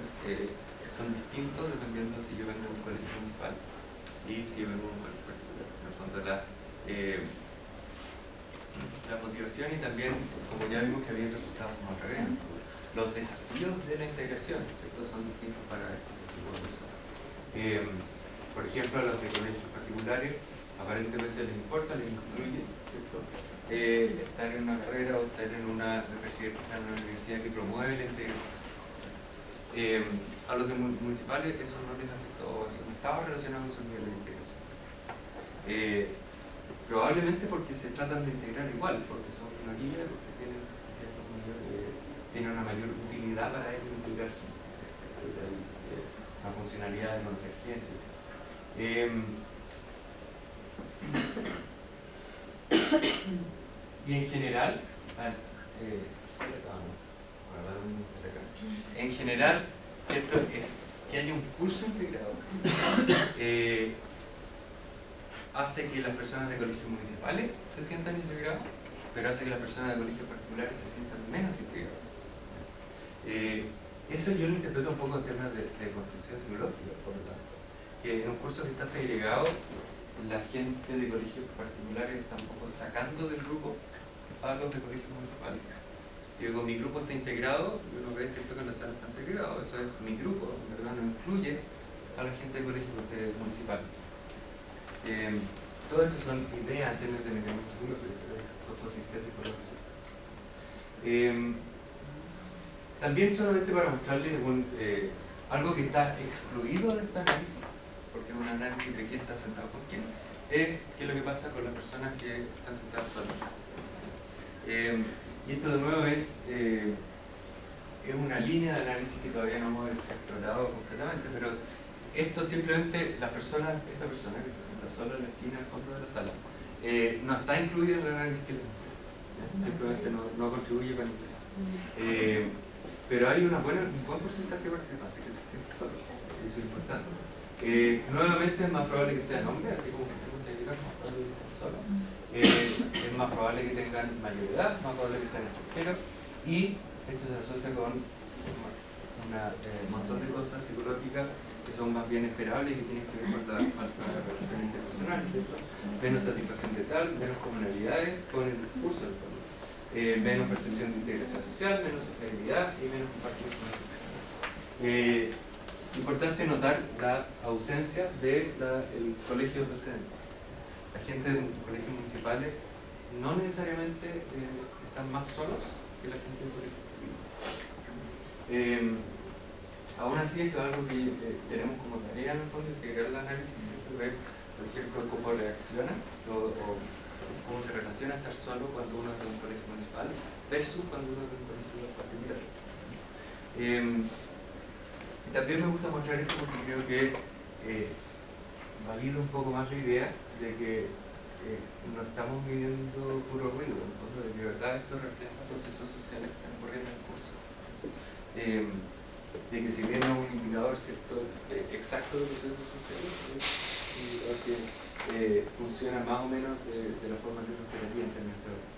son distintos dependiendo si yo vengo de un colegio municipal y si yo vengo de un colegio particular. En el fondo, la motivación y también, como ya vimos que había resultados como al revés, los desafíos de la integración, ¿cierto? Son distintos para este tipo de personas. Por ejemplo, a los de colegios particulares aparentemente les importa, les influye, ¿cierto? Estar en una carrera o estar en una universidad que promueve la integración. A los de municipales eso no les afectó, eso no estaba relacionado con su nivel de integración. Probablemente porque se tratan de integrar igual, porque son minorías, porque tienen una mayor utilidad para ellos integrarse. La funcionalidad de conocer gente. Y en general, ¿cierto? Que haya un curso integrado hace que las personas de colegios municipales se sientan integradas, pero hace que las personas de colegios particulares se sientan menos integradas. Eso yo lo interpreto un poco en términos de construcción psicológica, por lo tanto, que en un curso que está segregado, la gente de colegios particulares está un poco sacando del grupo a los de colegios municipales. Digo, mi grupo está integrado, y uno ve, ¿cierto?, que en la sala están segregados. Eso es mi grupo, en verdad no incluye a la gente de colegios municipales. Todo esto son ideas en términos de mecanismos seguros, pero son todos sintéticos. También solamente para mostrarles algo que está excluido de este análisis, porque es un análisis de quién está sentado con quién, es qué es lo que pasa con las personas que están sentadas solas. Y esto de nuevo es una línea de análisis que todavía no hemos explorado completamente, pero esto simplemente, esta persona que está sentada sola en la esquina, al fondo de la sala, no está incluida en el análisis que le simplemente no contribuye para nada. Pero hay un buen porcentaje de participantes que se sienten solos, eso es importante. Nuevamente es más probable que sean hombres, así como que estemos solos. Es más probable que tengan mayor edad, más probable que sean extranjeros, y esto se asocia con un montón de cosas psicológicas que son más bien esperables y que tienen que ver con la falta de relación interpersonal, ¿cierto? Menos satisfacción de tal, menos comunalidades con el curso del fondo. Menos percepción de integración social, menos sociabilidad y menos compartimiento. Importante notar la ausencia del colegio de procedencia. La gente de colegios municipales no necesariamente están más solos que la gente de colegios públicos. Aún así, esto es algo que tenemos como tarea en el fondo, integrar el análisis, ¿cierto? Ver, por ejemplo, cómo reacciona o cómo se relaciona estar solo cuando uno es de un colegio municipal versus cuando uno es de un colegio particular. También me gusta mostrar esto porque creo que valida un poco más la idea de que no estamos midiendo puro ruido, en el fondo, de que de verdad esto refleja procesos sociales que están ocurriendo en curso. De que si bien no es un indicador, ¿cierto?, exacto de procesos sociales, es un indicador que funciona más o menos de la forma que nos esperaría en términos teóricos.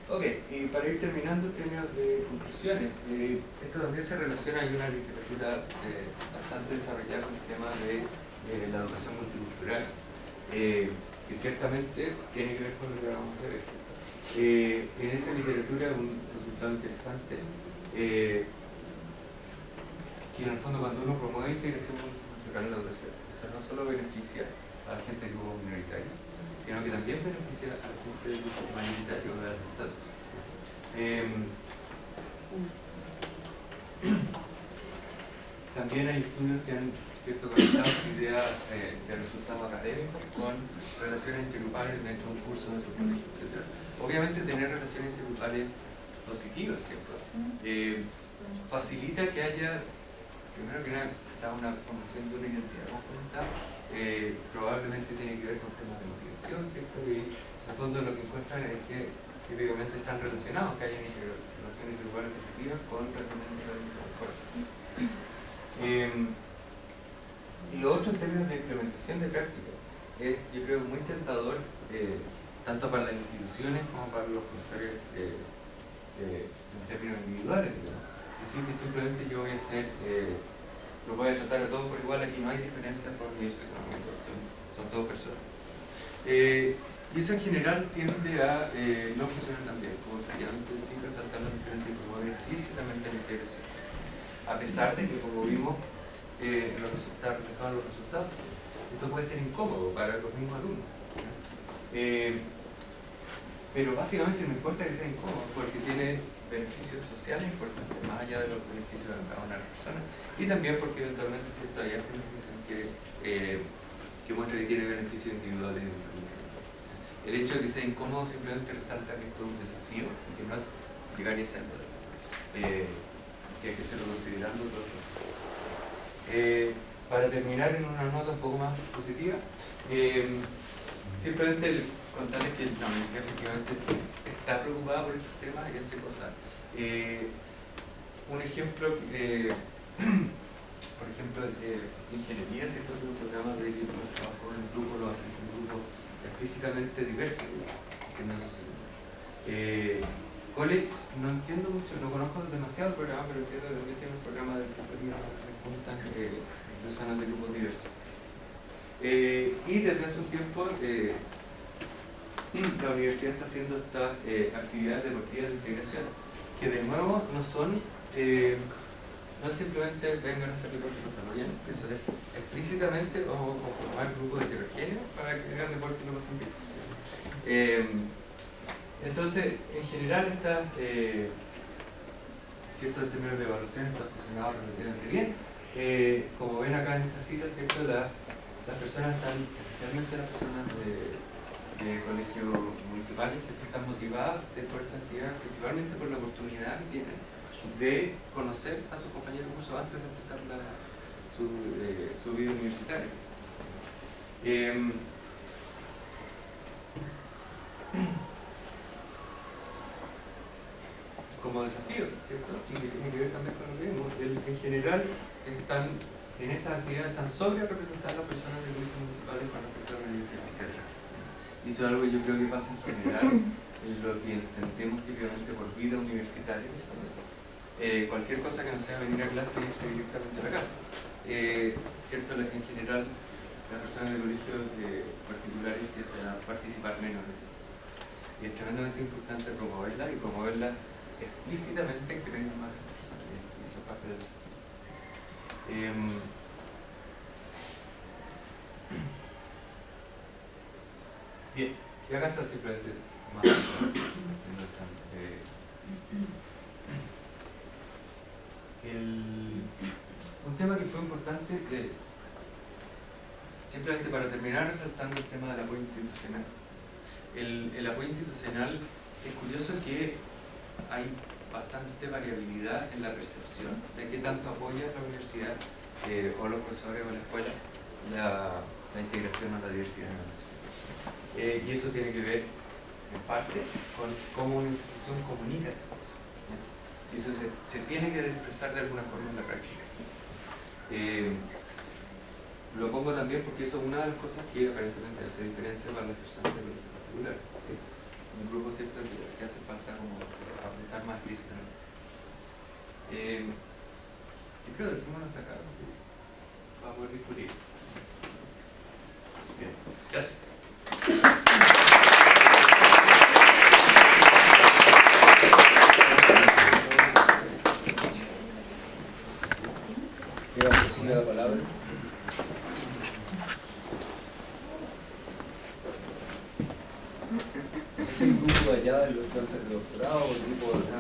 Ok, y para ir terminando en términos de conclusiones, esto también se relaciona, hay una literatura bastante desarrollada con el tema de la educación multicultural, que ciertamente tiene que ver con lo que vamos a ver. En esa literatura un resultado interesante, que en el fondo cuando uno promueve integración multicultural en la educación, eso no solo beneficia a la gente de grupos minoritarios, sino que también beneficia a la gente de grupos mayoritarios de altos estatus. También hay estudios que han conectado ideas de resultados académicos con relaciones intergrupales dentro de un curso de su colegio, etc. Obviamente tener relaciones intergrupales positivas, ¿cierto? Facilita que haya, primero que nada, quizá una formación de una identidad conjunta, probablemente tiene que ver con temas de motivación, ¿cierto? Y en el fondo lo que encuentran es que típicamente están relacionados, que hayan relaciones intergrupales positivas con rendimiento de la escuela. Y lo otro en términos de implementación de práctica es, yo creo, muy tentador, tanto para las instituciones como para los profesores en términos individuales, digamos. Decir que simplemente yo voy a hacer, lo voy a tratar a todos por igual, aquí no hay diferencia por nivel económico, son todas personas. Y eso en general tiende a no funcionar tan bien, como efectivamente sin resaltar la diferencia y promover explícitamente la integración. A pesar de que, como vimos, los resultados reflejados los resultados, esto puede ser incómodo para los mismos alumnos. Pero básicamente no importa que sea incómodo, porque tiene beneficios sociales importantes, más allá de los beneficios de cada una de las personas, y también porque eventualmente hay beneficios que muestra que tiene beneficios individuales. El hecho de que sea incómodo simplemente resalta que esto es un desafío, que no es llegar y hacerlo, que hay que hacerlo considerando todo el proceso. Para terminar en una nota un poco más positiva, simplemente contarles que la universidad efectivamente está preocupada por estos temas y hace cosas. Un ejemplo, por ejemplo, de ingeniería, ¿cierto? Un programa de que los trabajos en grupo lo hacen en grupos explícitamente diversos, que no es college, no entiendo mucho, no conozco demasiado el programa, pero entiendo que también tiene un programa de tutoría que juntan personas de grupos diversos. Y desde hace un tiempo la universidad está haciendo estas actividades deportivas de integración, que de nuevo no son no simplemente vengan a hacer deporte y pasarlo bien, eso es explícitamente vamos a conformar grupos heterogéneos para que hagan deporte y lo pasen bien. Entonces, en general, ciertos términos de evaluación está funcionando relativamente bien. Como ven acá en esta cita, ¿cierto? Las personas están, especialmente las personas de colegios municipales, que están motivadas por esta actividad, principalmente por la oportunidad que tienen de conocer a sus compañeros de curso antes de empezar su vida universitaria. Como desafío, ¿cierto? Y que tiene que ver también con lo que vemos. En general, en estas actividades están sobre representadas las personas de colegios municipales con respecto a la universidad. Y eso es algo que yo creo que pasa en general en lo que entendemos típicamente por vida universitaria. Cualquier cosa que no sea venir a clase y irse directamente a la casa. ¿Cierto? En general, las personas de colegios particulares tienden a participar menos de eso. Y es tremendamente importante promoverla y promoverla explícitamente en que vengan más personas. Y eso es parte de eso. Bien, y acá está simplemente más Un tema que fue importante, simplemente para terminar resaltando el tema del apoyo institucional. El apoyo institucional, es curioso que hay bastante variabilidad en la percepción de qué tanto apoya la universidad o los profesores o la escuela la integración a la diversidad en la nación. Y eso tiene que ver en parte con cómo una institución comunica estas cosas. Y eso se tiene que expresar de alguna forma en la práctica. Lo pongo también porque eso es una de las cosas que aparentemente hace diferencia para las personas de colegio particular. Un grupo cierto que hace falta como apuntar más explícitamente. Yo creo que dejémonos hasta acá para poder discutir. Bien, gracias. La palabra. ¿Es el grupo de allá de los estudiantes de doctorado o el grupo de acá?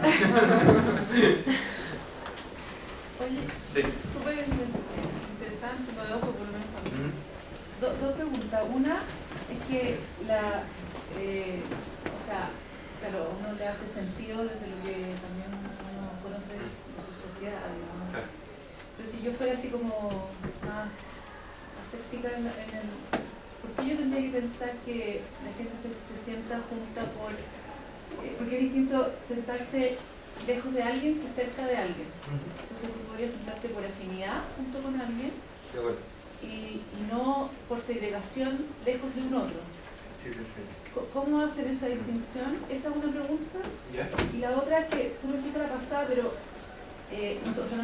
Oye, Sí. súper interesante, novedoso por lo menos para mí. Dos preguntas. Una es que o sea, claro, a uno le hace sentido desde lo que también uno conoce de su sociedad, digamos. Claro. Pero si yo fuera así como más escéptica en el... ¿Por qué yo tendría que pensar que la gente se sienta junta porque es distinto sentarse lejos de alguien que cerca de alguien? Entonces tú podrías sentarte por afinidad junto con alguien De acuerdo. y no por segregación lejos de un otro. Sí, perfecto. ¿Cómo hacer esa distinción? Esa es una pregunta. ¿Ya? Y la otra es que tú me dijiste la pasada, pero no sé si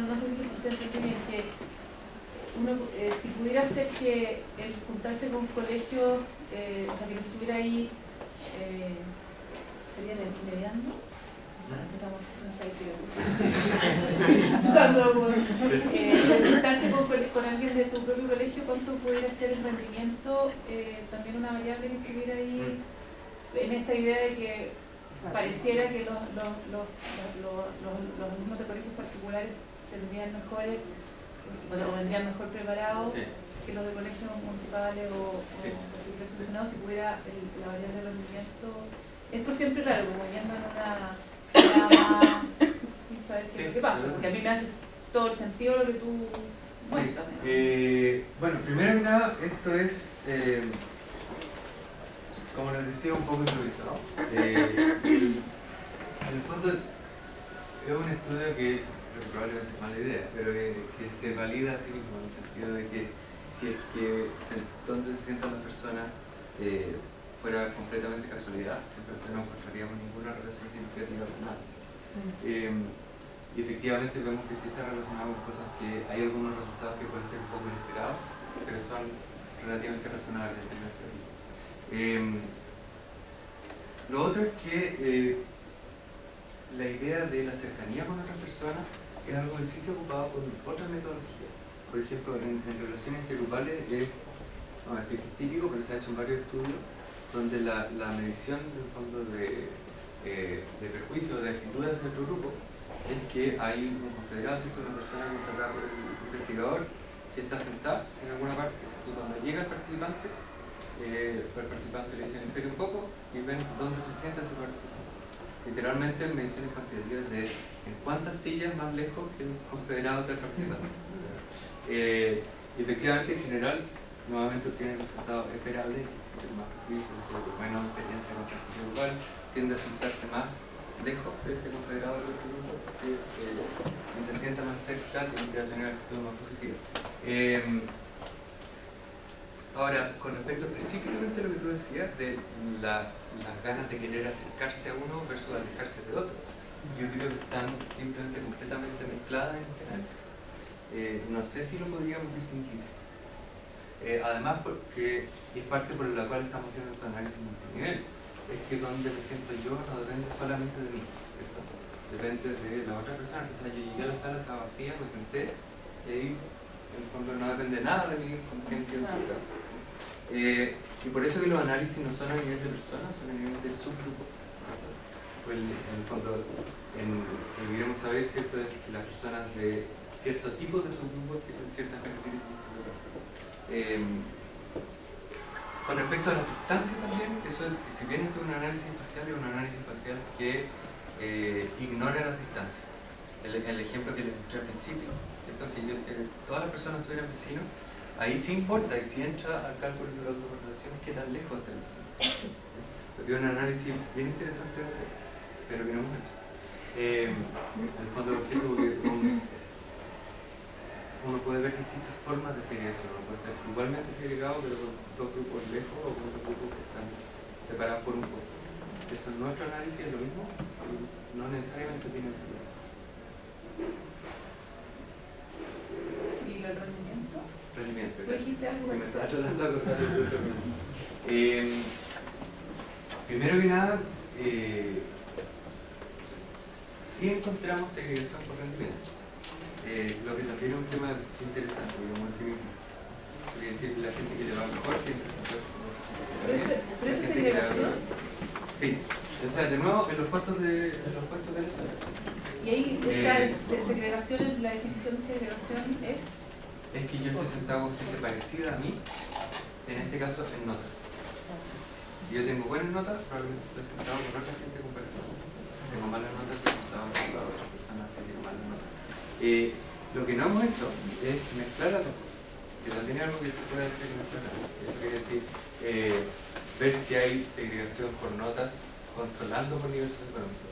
te entendí bien, que uno, si pudiera ser que el juntarse con colegios, o sea, que no estuviera ahí, ¿sería mediando? Juntarse con alguien de tu propio colegio, ¿cuánto pudiera ser el rendimiento? También una variable que estuviera ahí en esta idea de que pareciera que los alumnos de colegios particulares tendrían mejores, o vendrían mejor preparados que los de colegios municipales o profesionados si pudiera la variable de rendimiento. Esto siempre, claro, como yendo en una rama sin saber qué es lo que pasa, porque a mí me hace todo el sentido lo que tú muestras. Bueno, primero que nada, esto es, como les decía, un poco improvisado. En el fondo, es un estudio que probablemente es mala idea, pero que se valida a sí mismo, en el sentido de que si es que donde se sientan las personas fuera completamente casualidad, simplemente no encontraríamos ninguna relación significativa con nada. Y efectivamente vemos que sí está relacionado con cosas que hay algunos resultados que pueden ser un poco inesperados, pero son relativamente razonables en términos teóricos. Lo otro es que la idea de la cercanía con otras personas es algo que sí se ha ocupado con otras metodologías. Por ejemplo, en relaciones intergrupales vamos a decir que es típico, pero se ha hecho en varios estudios donde la medición del fondo de prejuicio, de actitud hacia otro grupo, es que hay un confederado, ¿cierto? Una persona contratada por el investigador que está sentada en alguna parte, y cuando llega el participante le dicen espere un poco y ven dónde se sienta ese participante. Literalmente mediciones cuantitativas de en cuántas sillas más lejos que el confederado del participante. Y efectivamente, en general, nuevamente obtienen resultados esperables, más prejuicios, menos experiencia con transporte global, tiende a sentarse más lejos de ese confederado del otro grupo y se sienta más cerca, tiende a tener actitudes más positivas. Ahora, con respecto específicamente a lo que tú decías de las ganas de querer acercarse a uno versus alejarse de otro, yo creo que están simplemente completamente mezcladas en este análisis. No sé si lo podríamos distinguir. Además, porque es parte por la cual estamos haciendo este análisis multinivel, es que donde me siento yo no depende solamente de mí, ¿cierto? Depende de la otra persona. O sea, yo llegué a la sala, estaba vacía, me senté, y ahí en el fondo no depende nada de mí con quién quiero estar. Y por eso que los análisis no son a nivel de personas, son a nivel de subgrupos. pues en el fondo, lo que queremos saber, ¿cierto?, es que las personas de ciertos tipos de subgrupos tienen ciertas características. Con respecto a la distancia también, eso, si bien esto es un análisis facial, es un análisis facial que ignora las distancias. El ejemplo que les mostré al principio, ¿cierto?, que yo sé que todas las personas tuvieran vecinos, ahí sí importa, y si entra al cálculo de la autocorrelación, qué tan lejos está el vecino. Porque es un análisis bien interesante de hacer, pero que no hemos hecho. En el fondo, ¿cierto?, porque uno puede ver distintas formas de segregación. Uno puede estar igualmente segregado, pero con dos grupos lejos o con dos grupos que están separados por un poco. Eso en nuestro análisis es lo mismo, no necesariamente tiene sentido. ¿Y el rendimiento? Rendimiento. ¿Tú dijiste algo? Sí, me estaba tratando de acordar del otro mismo. Primero que nada, sí encontramos segregación por rendimiento. Lo que también es un tema interesante, digamos así mismo. Quiere decir que la gente que le va mejor tiene resultados mejor. ¿Pero es segregación? Sí, o sea, de nuevo, en los puestos de la sala. Y ahí está, de segregación, la definición de segregación es... Es que yo estoy sentado con gente parecida a mí, en este caso en notas. Si yo tengo buenas notas, probablemente estoy sentado con otra gente compartida. Tengo malas notas, estoy sentado con otras personas que tienen malas notas. Lo que no hemos hecho es mezclar las dos cosas, que también es algo que se puede hacer mezclar. Eso quiere decir ver si hay segregación por notas controlando por nivel socioeconómico.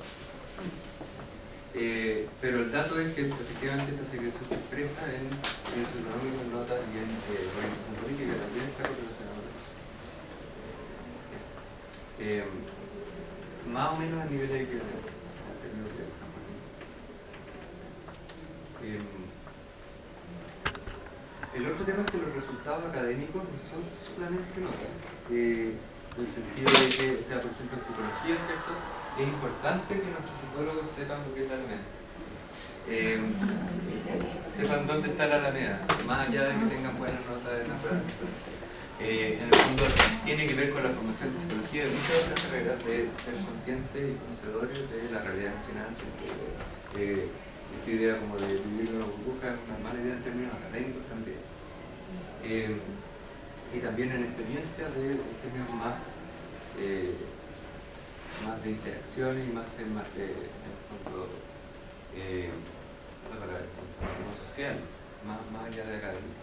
Pero el dato es que efectivamente esta segregación se expresa en nivel socioeconómico, en notas y en organización política, que también está correlacionado con eso. Más o menos a nivel de equilibrio. El otro tema es que los resultados académicos no son solamente notas, en el sentido de que, o sea, por ejemplo, en psicología, ¿cierto?, es importante que nuestros psicólogos sepan lo que es la Alameda, sepan dónde está la Alameda, más allá de que tengan buenas notas en las pruebas. En el fondo tiene que ver con la formación de psicología de muchas otras carreras, de ser conscientes y conocedores de la realidad nacional, esta idea como de vivir en una burbuja es una mala idea en términos académicos también. Y también en experiencia en términos más de interacciones y más temas de, en el fondo, como social, más allá de académico.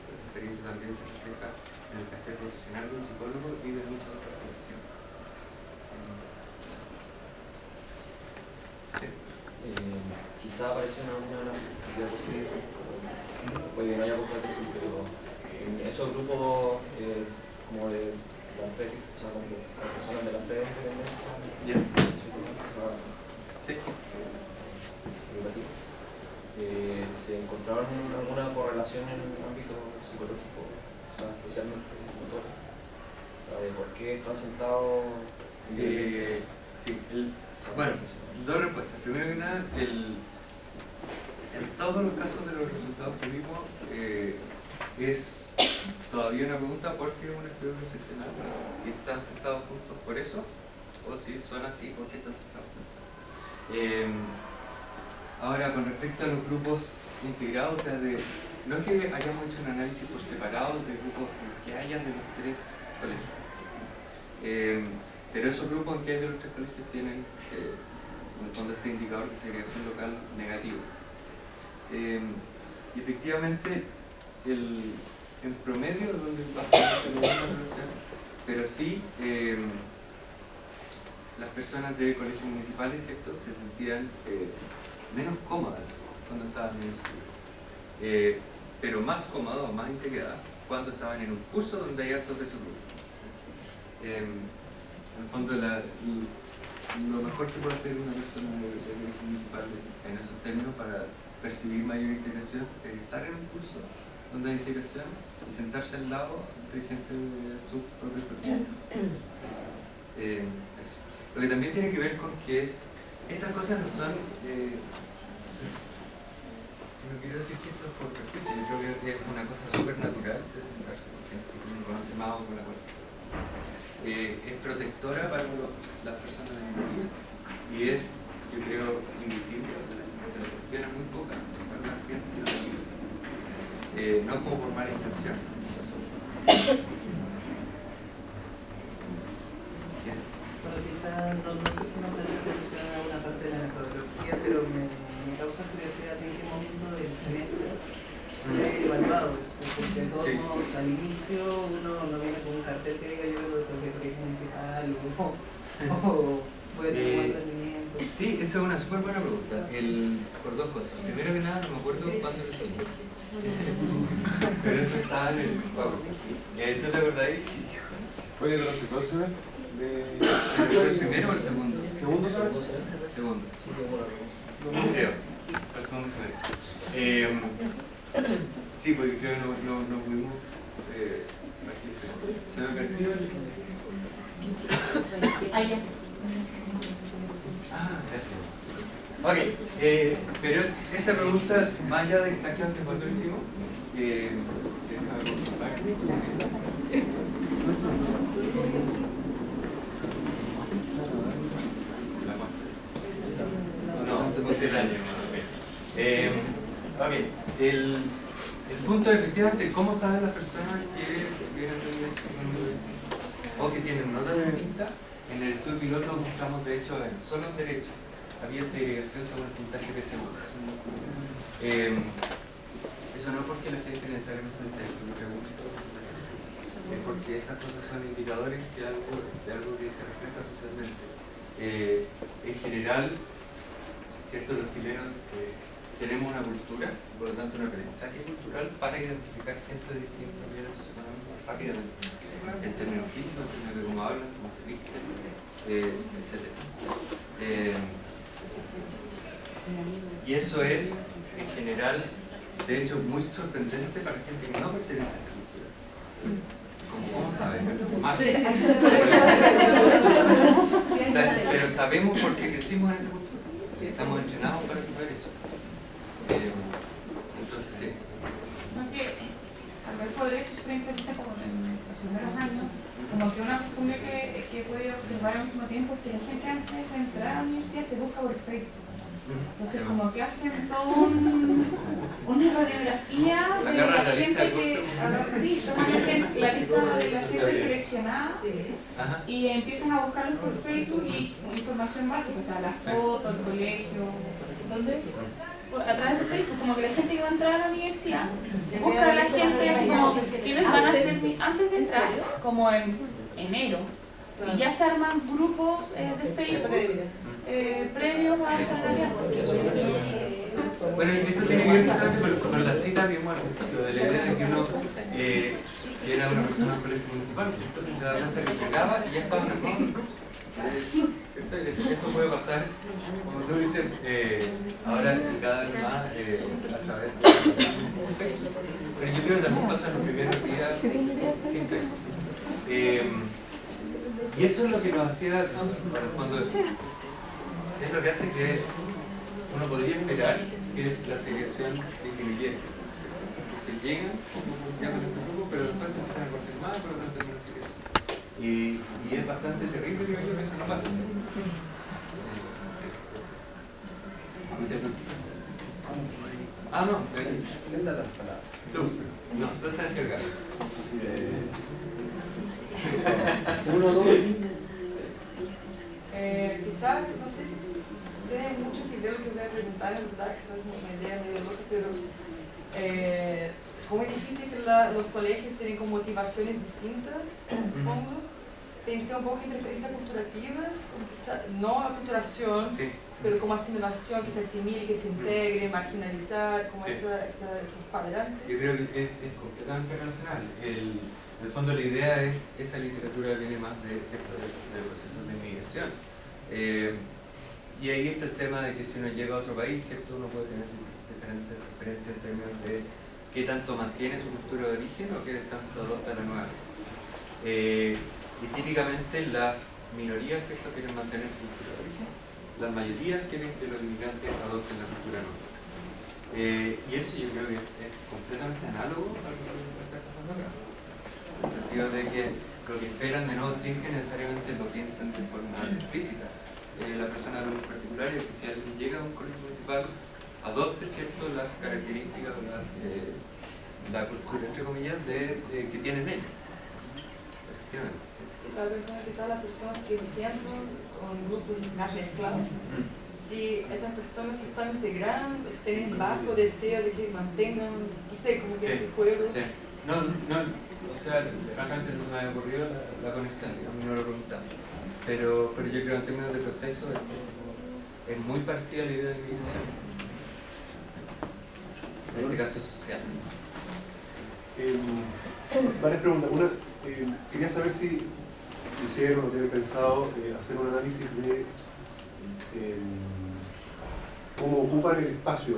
Esa experiencia también se refleja en el quehacer profesional de un psicólogo y de muchas otras profesiones. Quizá apareció una diapositiva, puede que no haya puesto atención, pero en esos grupos como de las tres, o sea, como las personas de las tres dependencias, educativas, se encontraron alguna correlación en el ámbito psicológico, o sea, especialmente motor, o sea, de por qué están sentados. Sí, bueno, dos respuestas. Primero que nada, en todos los casos de los resultados que vimos, es todavía una pregunta porque es un estudio excepcional. Si están sentados juntos por eso, o si son así porque están sentados juntos. Ahora, con respecto a los grupos integrados, o sea, no es que hayamos hecho un análisis por separado de grupos que hayan de los tres colegios. Pero esos grupos que hay de los tres colegios tienen, en el fondo, este indicador de segregación local negativo. Y efectivamente, en promedio, donde básicamente no hay una relación, pero sí las personas de colegios municipales, ¿cierto?, se sentían menos cómodas cuando estaban en su grupo, pero más cómodas o más integradas cuando estaban en un curso donde hay hartos de su grupo. En el fondo, lo mejor que puede hacer una persona de colegio municipal en esos términos para percibir mayor integración es estar en un curso donde hay integración y sentarse al lado de gente de su propio colegio. Lo que también tiene que ver con que estas cosas no son, no quiero decir que esto es por prejuicio, yo creo que es una cosa súper natural de sentarse con gente que uno conoce más o con la cosa. Es protectora para las personas de minoría y no como por mala intención. Bueno, quizás no sé si me presta atención a una parte de la metodología, pero me causa curiosidad en qué momento del semestre fue evaluado esto, porque de todos modos al inicio uno no viene con un cartel que diga yo vengo del colegio municipal o puede tener un rendimiento. Sí, esa es una súper buena pregunta, por dos cosas. Primero que nada, no me acuerdo cuándo lo hicimos. Pero eso estaba en el pago. ¿Tú te acordáis? ¿Fue durante todo el semestre? ¿Fue el primero o el segundo? ¿Segundo semestre? Segundo. Sí, que bueno. Creo. El segundo semestre. Sí, porque creo que no pudimos. ¿Se me perdió? Ah, ya. Ah, gracias. Ok, pero esta pregunta, más allá de exactamente cuándo lo hicimos, déjame confirmar. No, puse el año más o menos. Ok, el punto es efectivamente cómo saben las personas que vienen de universidad o que tienen notas distintas. En el estudio piloto buscamos, de hecho, solo en derecho había segregación según el puntaje que se busca. Eso no es porque la gente necesariamente se pregunta, es porque esas cosas son indicadores de algo que se refleja socialmente. En general, ¿cierto? Los chilenos tenemos una cultura, por lo tanto un aprendizaje cultural para identificar gente de distintos niveles socioeconómicos rápidamente, en términos físicos, en términos de cómo hablan, cómo se visten, etc. Y eso es, en general, de hecho, muy sorprendente para gente que no pertenece a esta cultura. ¿Cómo saben? Pero sabemos porque crecimos en esta cultura y estamos entrenados para saber eso. Entonces, sí. Tal vez podría ser súper interesante como en los primeros años, como que una costumbre que puede observar al mismo tiempo es que la gente antes de entrar a la universidad se busca por Facebook. Entonces como que hacen todo una radiografía de la gente que sí, toman la lista de la gente seleccionada y empiezan a buscarlos por Facebook y información básica, o sea, las fotos, el colegio. ¿Dónde? A través de Facebook, como que la gente que va a entrar a la universidad busca a la gente así como quienes van a ser antes de entrar, como en enero, y ya se arman grupos de Facebook previos a entrar a la clase. Bueno, esto tiene que ver justamente con la cita que vimos al principio, de la idea de que uno que era una persona del colegio municipal, entonces se da cuenta que llegaba y ya estaba en el mundo. Eso puede pasar, como tú dices, ahora cada vez más a través de Facebook. Pero yo creo que también pasa en los primeros días sin Facebook. Y eso es lo que nos hacía, en el fondo, es lo que hace que uno podría esperar que la segregación disminuyera. Porque llegan ya con este grupo, pero después se empiezan a conocer más, por lo tanto hay menos segregación. Y es bastante terrible, digo yo, que eso no pasa. Ah, no, tú estás encargado. Uno, dos. Quizás, no sé si tiene mucho que ver lo que voy a preguntar, en verdad, quizás es una idea medio loca, pero como es difícil que los colegios tienen como motivaciones distintas, en el fondo, pensé un poco en referencias culturativas, no aculturación, sí, pero como asimilación, que se asimile, que se integre, marginalizar, como sí, esos cuadrantes. Yo creo que es completamente relacional. En el fondo la idea es, esa literatura viene más de procesos de inmigración. Y ahí está el tema de que si uno llega a otro país, ¿cierto? Uno puede tener diferentes referencias en términos de qué tanto mantiene su cultura de origen o qué tanto adopta la nueva. Y típicamente las minorías, ¿cierto?, quieren mantener su cultura de origen, las mayorías quieren que los inmigrantes adopten la cultura nueva. Y eso yo creo que es completamente análogo a lo que está pasando acá. En el sentido de que lo que esperan de no sin que necesariamente lo piensen de forma explícita. La persona de alumnos particulares, que si alguien llega a un colegio municipal, adopte, ¿cierto?, las características o las la cultura, entre comillas, que tienen ellos. Efectivamente. Sí. La persona, quizás las personas que sienten con grupos más mezclados, si esas personas se están integrando, tienen bajo deseo de que mantengan, no sé, como que Sí, ese juego. sí. No, o sea, francamente no se me había ocurrido la conexión, digamos, no lo preguntamos. Pero yo creo en términos de proceso es muy parecida a la idea de migración. En este caso social. Varias preguntas. Una, quería saber si hicieron o tienen pensado hacer un análisis de cómo ocupan el espacio,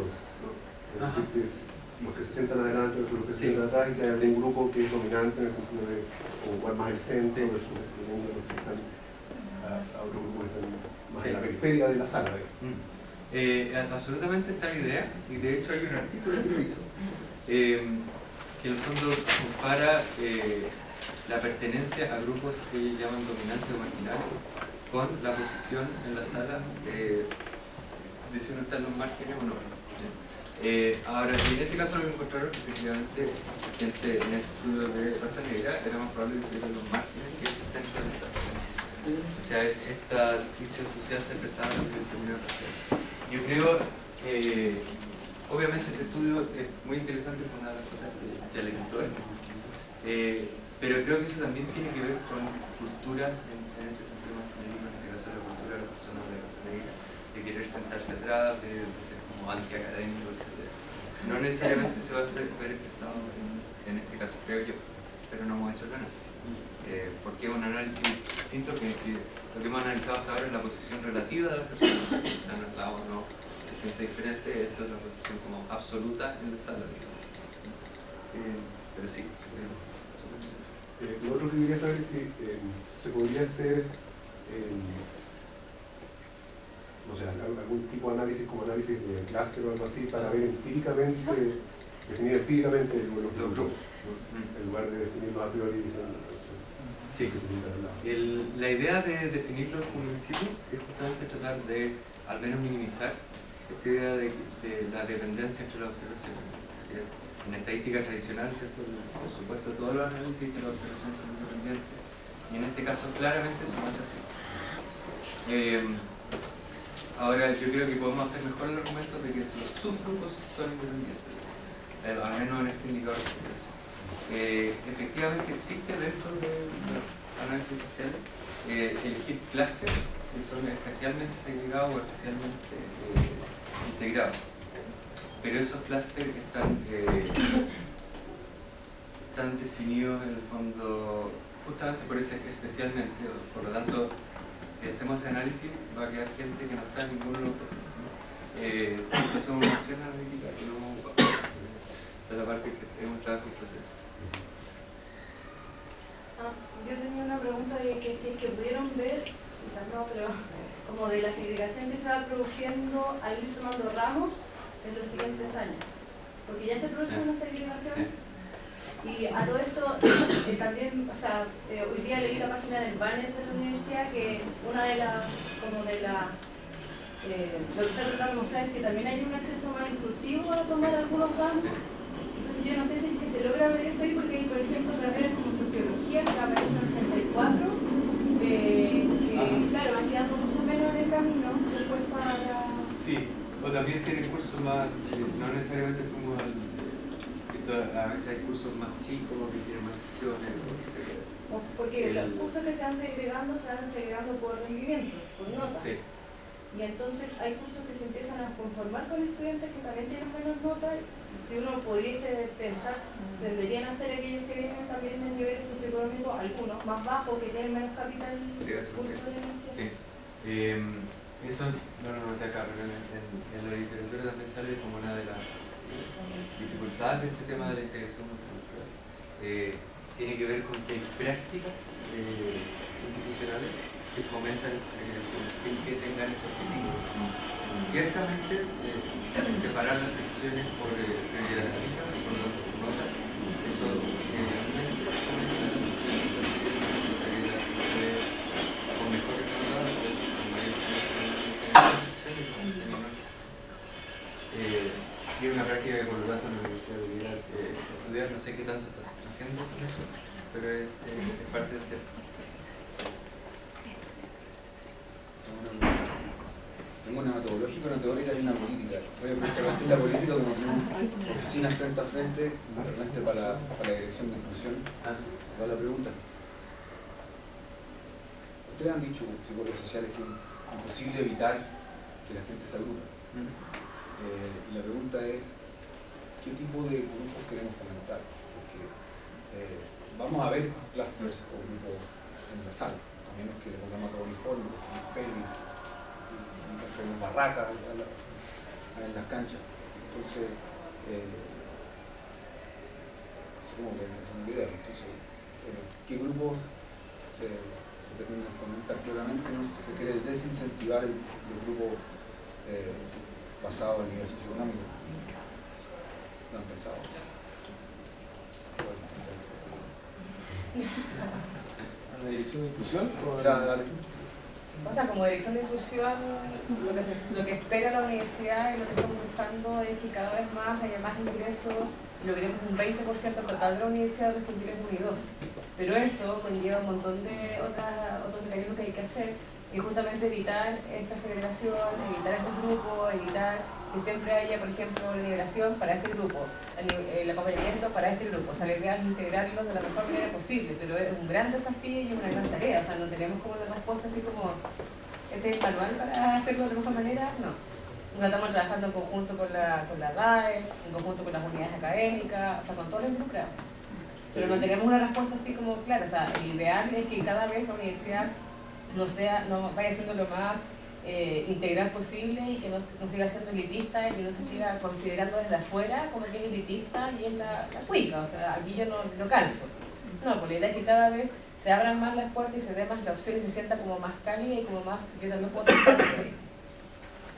¿no? Es decir, si los que se sientan adelante versus los que se sientan atrás, y si hay algún grupo que es dominante en el sentido de ocupar más el centro versus los que están a otros grupos que están más en la periferia de la sala. Absolutamente está la idea, y de hecho hay un artículo que lo hizo, que en el fondo compara la pertenencia a grupos que ellos llaman dominantes o marginales con la posición en la sala de si uno está en los márgenes o no. Ahora, en este caso lo que encontraron es que efectivamente en el estudio de raza negra era más probable que estuviera en los márgenes que el centro de la sala. O sea, esta distinción social se expresaba en términos raciales. Yo creo que obviamente ese estudio es muy interesante, fue una de las cosas que le gustó. Pero creo que eso también tiene que ver con cultura, en este sentido más femenino, en este caso la cultura de las personas de raza negra, de querer sentarse atrás, de ser como antiacadémico, etc. No necesariamente se va a ver expresado en este caso, creo yo, pero no hemos hecho el análisis. Porque es un análisis distinto que lo que hemos analizado hasta ahora es la posición relativa de las personas que están al lado o no, de gente diferente. Esto es la posición como absoluta en la sala, digamos. Pero sí, lo otro que quería saber es si se podría hacer no sé, algún tipo de análisis como análisis de clúster o algo así para ver empíricamente, definir empíricamente los grupos, en lugar de definirlos a priori diciendo sí. La idea de definirlos como principio es justamente tratar de al menos minimizar esta idea de la dependencia entre las observaciones. En estadística tradicional, ¿cierto? Por supuesto, todos los análisis de las observaciones son independientes, y en este caso claramente eso no es así. Ahora, yo creo que podemos hacer mejor el argumento de que los subgrupos son independientes, al menos en este indicador de observación. Efectivamente existe dentro de los análisis sociales elegir clústeres que son especialmente segregados o especialmente integrados. Pero esos clústeres están definidos en el fondo justamente por ese especialmente. Por lo tanto, si hacemos ese análisis va a quedar gente que no está en ningún otro. Si somos una opción analítica que no vamos a ocupar. Esa es la parte que es un trabajo en proceso. Yo tenía una pregunta de que si es que pudieron ver, quizás no, pero como de la segregación que se va produciendo al ir tomando ramos en los siguientes años, porque ya se produce una segregación. Y a todo esto también, o sea, hoy día leí la página del banner de la universidad que una de las, lo que está tratando de mostrar es que también hay un acceso más inclusivo a tomar algunos ramos. Entonces yo no sé si es que se logra ver esto ahí, porque hay, por ejemplo, carreras como sociología, que aparece en 84, que claro, van quedando mucho menos en el camino después para... Sí, o también tienen cursos más, no necesariamente fuimos a veces hay cursos más chicos que tienen más secciones, etc. Porque los cursos que se van segregando por rendimiento, por notas. Sí. Y entonces hay cursos que se empiezan a conformar con estudiantes que también tienen menos notas. Si uno pudiese pensar, tendrían a ser aquellos que vienen también de niveles socioeconómicos, algunos más bajos, que tienen menos capital. Sí. Eso no lo noté acá, pero en la literatura también sale como una de las dificultades de este tema de la integración multicultural. Tiene que ver con que hay prácticas institucionales que fomentan esta segregación sin que tengan ese objetivo. Ciertamente, separar las secciones por prioridad técnica, por lo tanto, por nota, eso generalmente fomenta la segregación con mejores notas, con mayores secciones y con menores secciones. Y es una práctica que por lo lo tanto la universidad debería estudiar, no sé qué tanto está haciendo con eso, pero es parte del tema. Tengo una metodológica, una teórica y una política. Voy a aprovechar de hacer la política como una oficina frente a frente, realmente para la dirección de inclusión. Va la pregunta. Ustedes han dicho, psicólogos sociales, que es imposible evitar que la gente se agrupe. Y la pregunta es, ¿qué tipo de grupos queremos fomentar? Porque vamos a ver clusters o grupos en la sala, a menos que le pongamos a todo uniforme, un pelo, en barracas en las canchas. Entonces, supongo que esa es una idea. Entonces, ¿qué grupos se terminan de fomentar? Claramente no se quiere desincentivar el grupo basado en nivel socioeconómico. ¿Lo han pensado? ¿La dirección de inclusión? O sea, como dirección de inclusión, lo que espera la universidad y lo que estamos buscando es que cada vez más haya más ingresos, logremos un 20% total de la universidad de los que tienen 1 y 2. Pero eso conlleva un montón de otros mecanismos que hay que hacer, y justamente evitar esta segregación, evitar estos grupos, evitar que siempre haya, por ejemplo, la liberación para este grupo, el acompañamiento para este grupo. O sea, la idea es integrarlos de la mejor manera posible, pero es un gran desafío y una gran tarea. O sea, no tenemos como una respuesta así como ese manual para hacerlo de la mejor manera, no. No estamos trabajando en conjunto con la RAE, en conjunto con las unidades académicas, o sea, con todos los involucrados. Pero no tenemos una respuesta así como clara. O sea, el ideal es que cada vez la universidad no vaya siendo lo más integral posible y que no siga siendo elitista y que no se siga considerando desde afuera como que es elitista y es la cuica. O sea, aquí yo no calzo. No, porque la idea es que cada vez se abran más las puertas y se dé más la opción y se sienta como más cálida y como más, yo también puedo sentar ahí.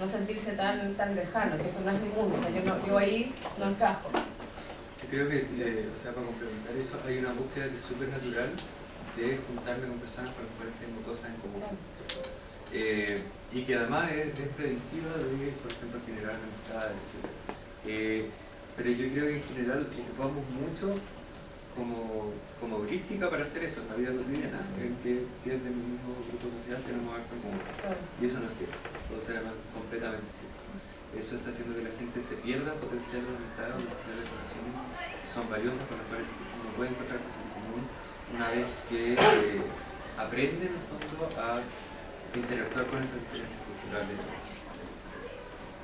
No sentirse tan lejano, que eso no es mi mundo. O sea, yo ahí no encajo. Creo que, o sea, para complementar eso, hay una búsqueda que es súper natural de juntarme con personas con las cuales tengo cosas en común. Y que además es predictiva de, por ejemplo, generar amistades, etc. Pero yo creo que en general ocupamos mucho como heurística para hacer eso en la vida cotidiana, en que si es del mismo grupo social tenemos algo en común. Y eso no es cierto, o sea, completamente cierto. Eso está haciendo que la gente se pierda potenciales amistades o potenciales relaciones que son valiosas, con las cuales uno puede encontrar cosas en común una vez que aprende en el fondo a interactuar con esas diferencias culturales.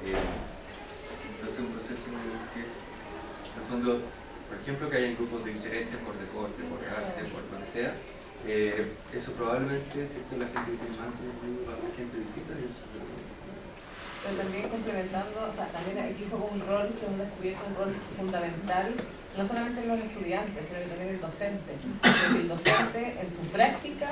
Entonces un proceso en el que, en el fondo, por ejemplo, que hayan grupos de intereses por deporte, por arte, por lo que sea, eso probablemente, ¿cierto? La gente que tiene más va a ser gente distinta y eso. Pero también complementando, o sea, también aquí juega un rol que hemos descubierto, un rol fundamental, no solamente en los estudiantes, sino también en el docente. Porque el docente en su práctica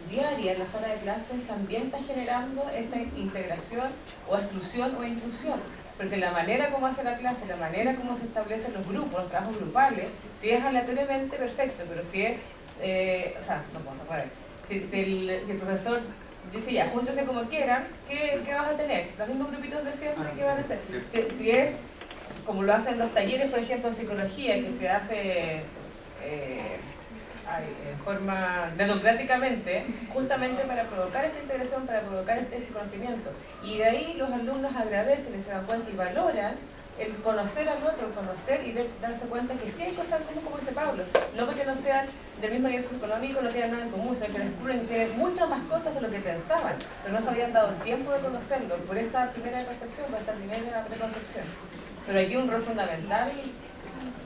diaria en la sala de clases también está generando esta integración o exclusión o inclusión. Porque la manera como hace la clase, la manera como se establecen los grupos, los trabajos grupales, si es aleatoriamente, perfecto, pero si es, o sea, no puedo reparar. Si el profesor dice ya, júntense como quieran, ¿qué vas a tener? Los mismos grupitos de siempre, ¿qué van a hacer? Si es como lo hacen los talleres, por ejemplo, en psicología, que se hace en forma democráticamente, justamente para provocar esta integración, para provocar este conocimiento. Y de ahí los alumnos agradecen y se dan cuenta y valoran el conocer al otro, el conocer y darse cuenta que sí hay cosas como dice Pablo, no porque no sean del mismo nivel socioeconómico, no tienen nada en común, sino que descubren que tienen muchas más cosas de lo que pensaban, pero no se habían dado el tiempo de conocerlo por esta primera percepción, por esta primera preconcepción. Pero aquí un rol fundamental y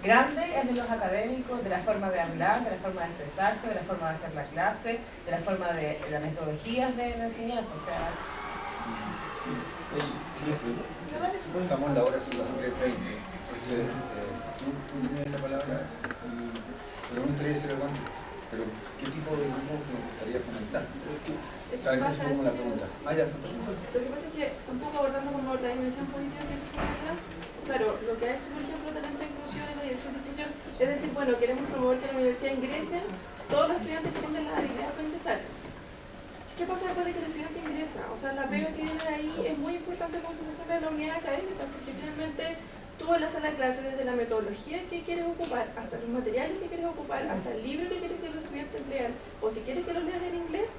grande es de los académicos, de la forma de hablar, de la forma de expresarse, de la forma de hacer la clase, de la forma de las metodologías de la enseñanza. O sea, estamos en la hora, son las 3:20. Entonces, tú tienes la palabra pero me gustaría hacer algo antes. Pero, ¿qué tipo de grupo nos gustaría fomentar? O sea, esa es como la pregunta. Ya, lo que pasa es que, un poco abordando como la dimensión política de personalidad, claro, lo que ha hecho, por ejemplo, Talento e Inclusión en la dirección de decisión es decir, bueno, queremos promover que en la universidad ingresen todos los estudiantes que tengan la habilidad para ingresar. ¿Qué pasa después de que el estudiante ingresa? O sea, la pega que viene de ahí es muy importante como se menciona de la unidad académica, porque finalmente tú tú en la sala de clases, desde la metodología que quieres ocupar, hasta los materiales que quieres ocupar, hasta el libro que quieres que los estudiantes empleen, o si quieres que los leas en inglés,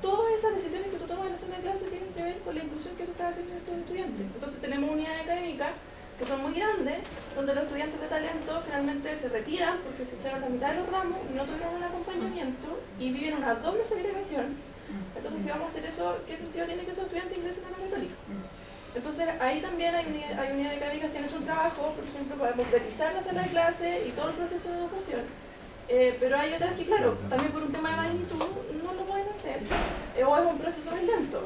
todas esas decisiones que tú tomas en la sala de clases tienen que ver con la inclusión que tú estás haciendo en estos estudiantes. Entonces tenemos unidades académicas que son muy grandes, donde los estudiantes de talento finalmente se retiran porque se echaron la mitad de los ramos y no tuvieron un acompañamiento y viven una doble segregación. Entonces, si vamos a hacer eso, ¿qué sentido tiene que esos estudiantes ingresen a la Católica? Entonces, ahí también hay unidades académicas que han hecho un trabajo, por ejemplo, para modelizar la sala de clase y todo el proceso de educación. Pero hay otras que, claro, también por un tema de magnitud no lo pueden hacer, o es un proceso más lento.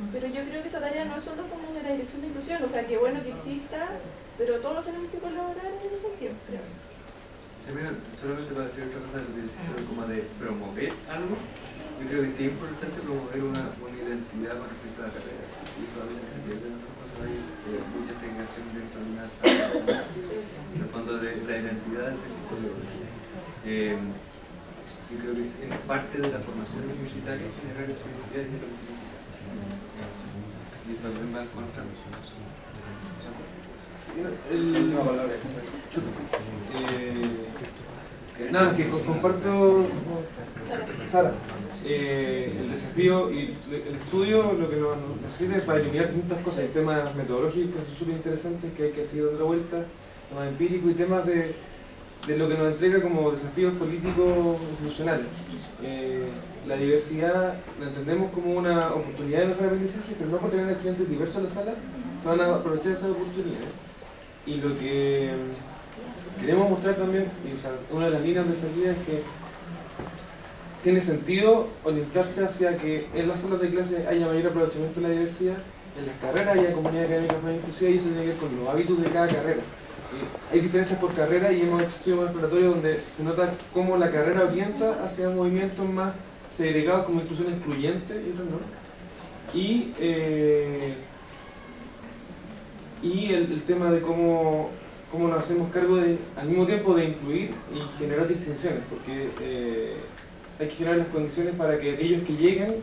Pero yo creo que esa tarea no es solo como de la dirección de inclusión, o sea, que bueno que exista, pero todos tenemos que colaborar en ese sentido, creo. Primero, solamente para decir otra cosa del sentido como de promover algo, yo creo que sí es importante promover una identidad con respecto a la carrera. Y eso a veces se pierde en otras cosas, hay mucha segregación dentro de una sala, en el fondo de la identidad del ejercicio de yo creo que es parte de la formación universitaria generar esa identidad y lo que significa. Y eso es más contra nada, que comparto, Sara, el desafío y el estudio lo que nos sirve es para eliminar distintas cosas. Hay temas metodológicos que son súper interesantes que hay que seguir dando la vuelta, temas empíricos y temas de lo que nos entrega como desafíos políticos institucionales. La diversidad la entendemos como una oportunidad de mejor aprendizaje, pero no por tener estudiantes diversos en la sala, se van a aprovechar esas oportunidades. Y lo que queremos mostrar también, y, o sea, una de las líneas de salida es que tiene sentido orientarse hacia que en las salas de clase haya mayor aprovechamiento de la diversidad, en las carreras haya comunidades académicas más inclusivas, y eso tiene que ver con los hábitos de cada carrera. Hay diferencias por carrera y hemos hecho estudios más exploratorios donde se nota cómo la carrera orienta hacia movimientos más segregados como inclusión excluyente y otros no. Y el tema de cómo nos hacemos cargo de, al mismo tiempo, de incluir y generar distinciones, porque hay que generar las condiciones para que aquellos que lleguen,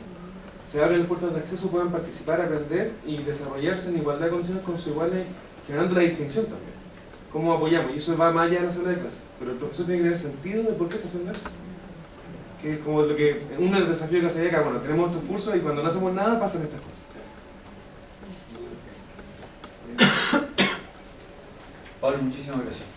se abren las puertas de acceso, puedan participar, aprender y desarrollarse en igualdad de condiciones con sus iguales, generando la distinción también. ¿Cómo apoyamos? Y eso va más allá de la sala de clase, pero el profesor tiene que tener sentido de por qué está haciendo esto. Que es como lo que uno de los desafíos que se había acá, bueno, tenemos estos cursos y cuando no hacemos nada pasan estas cosas. Pablo, muchísimas gracias.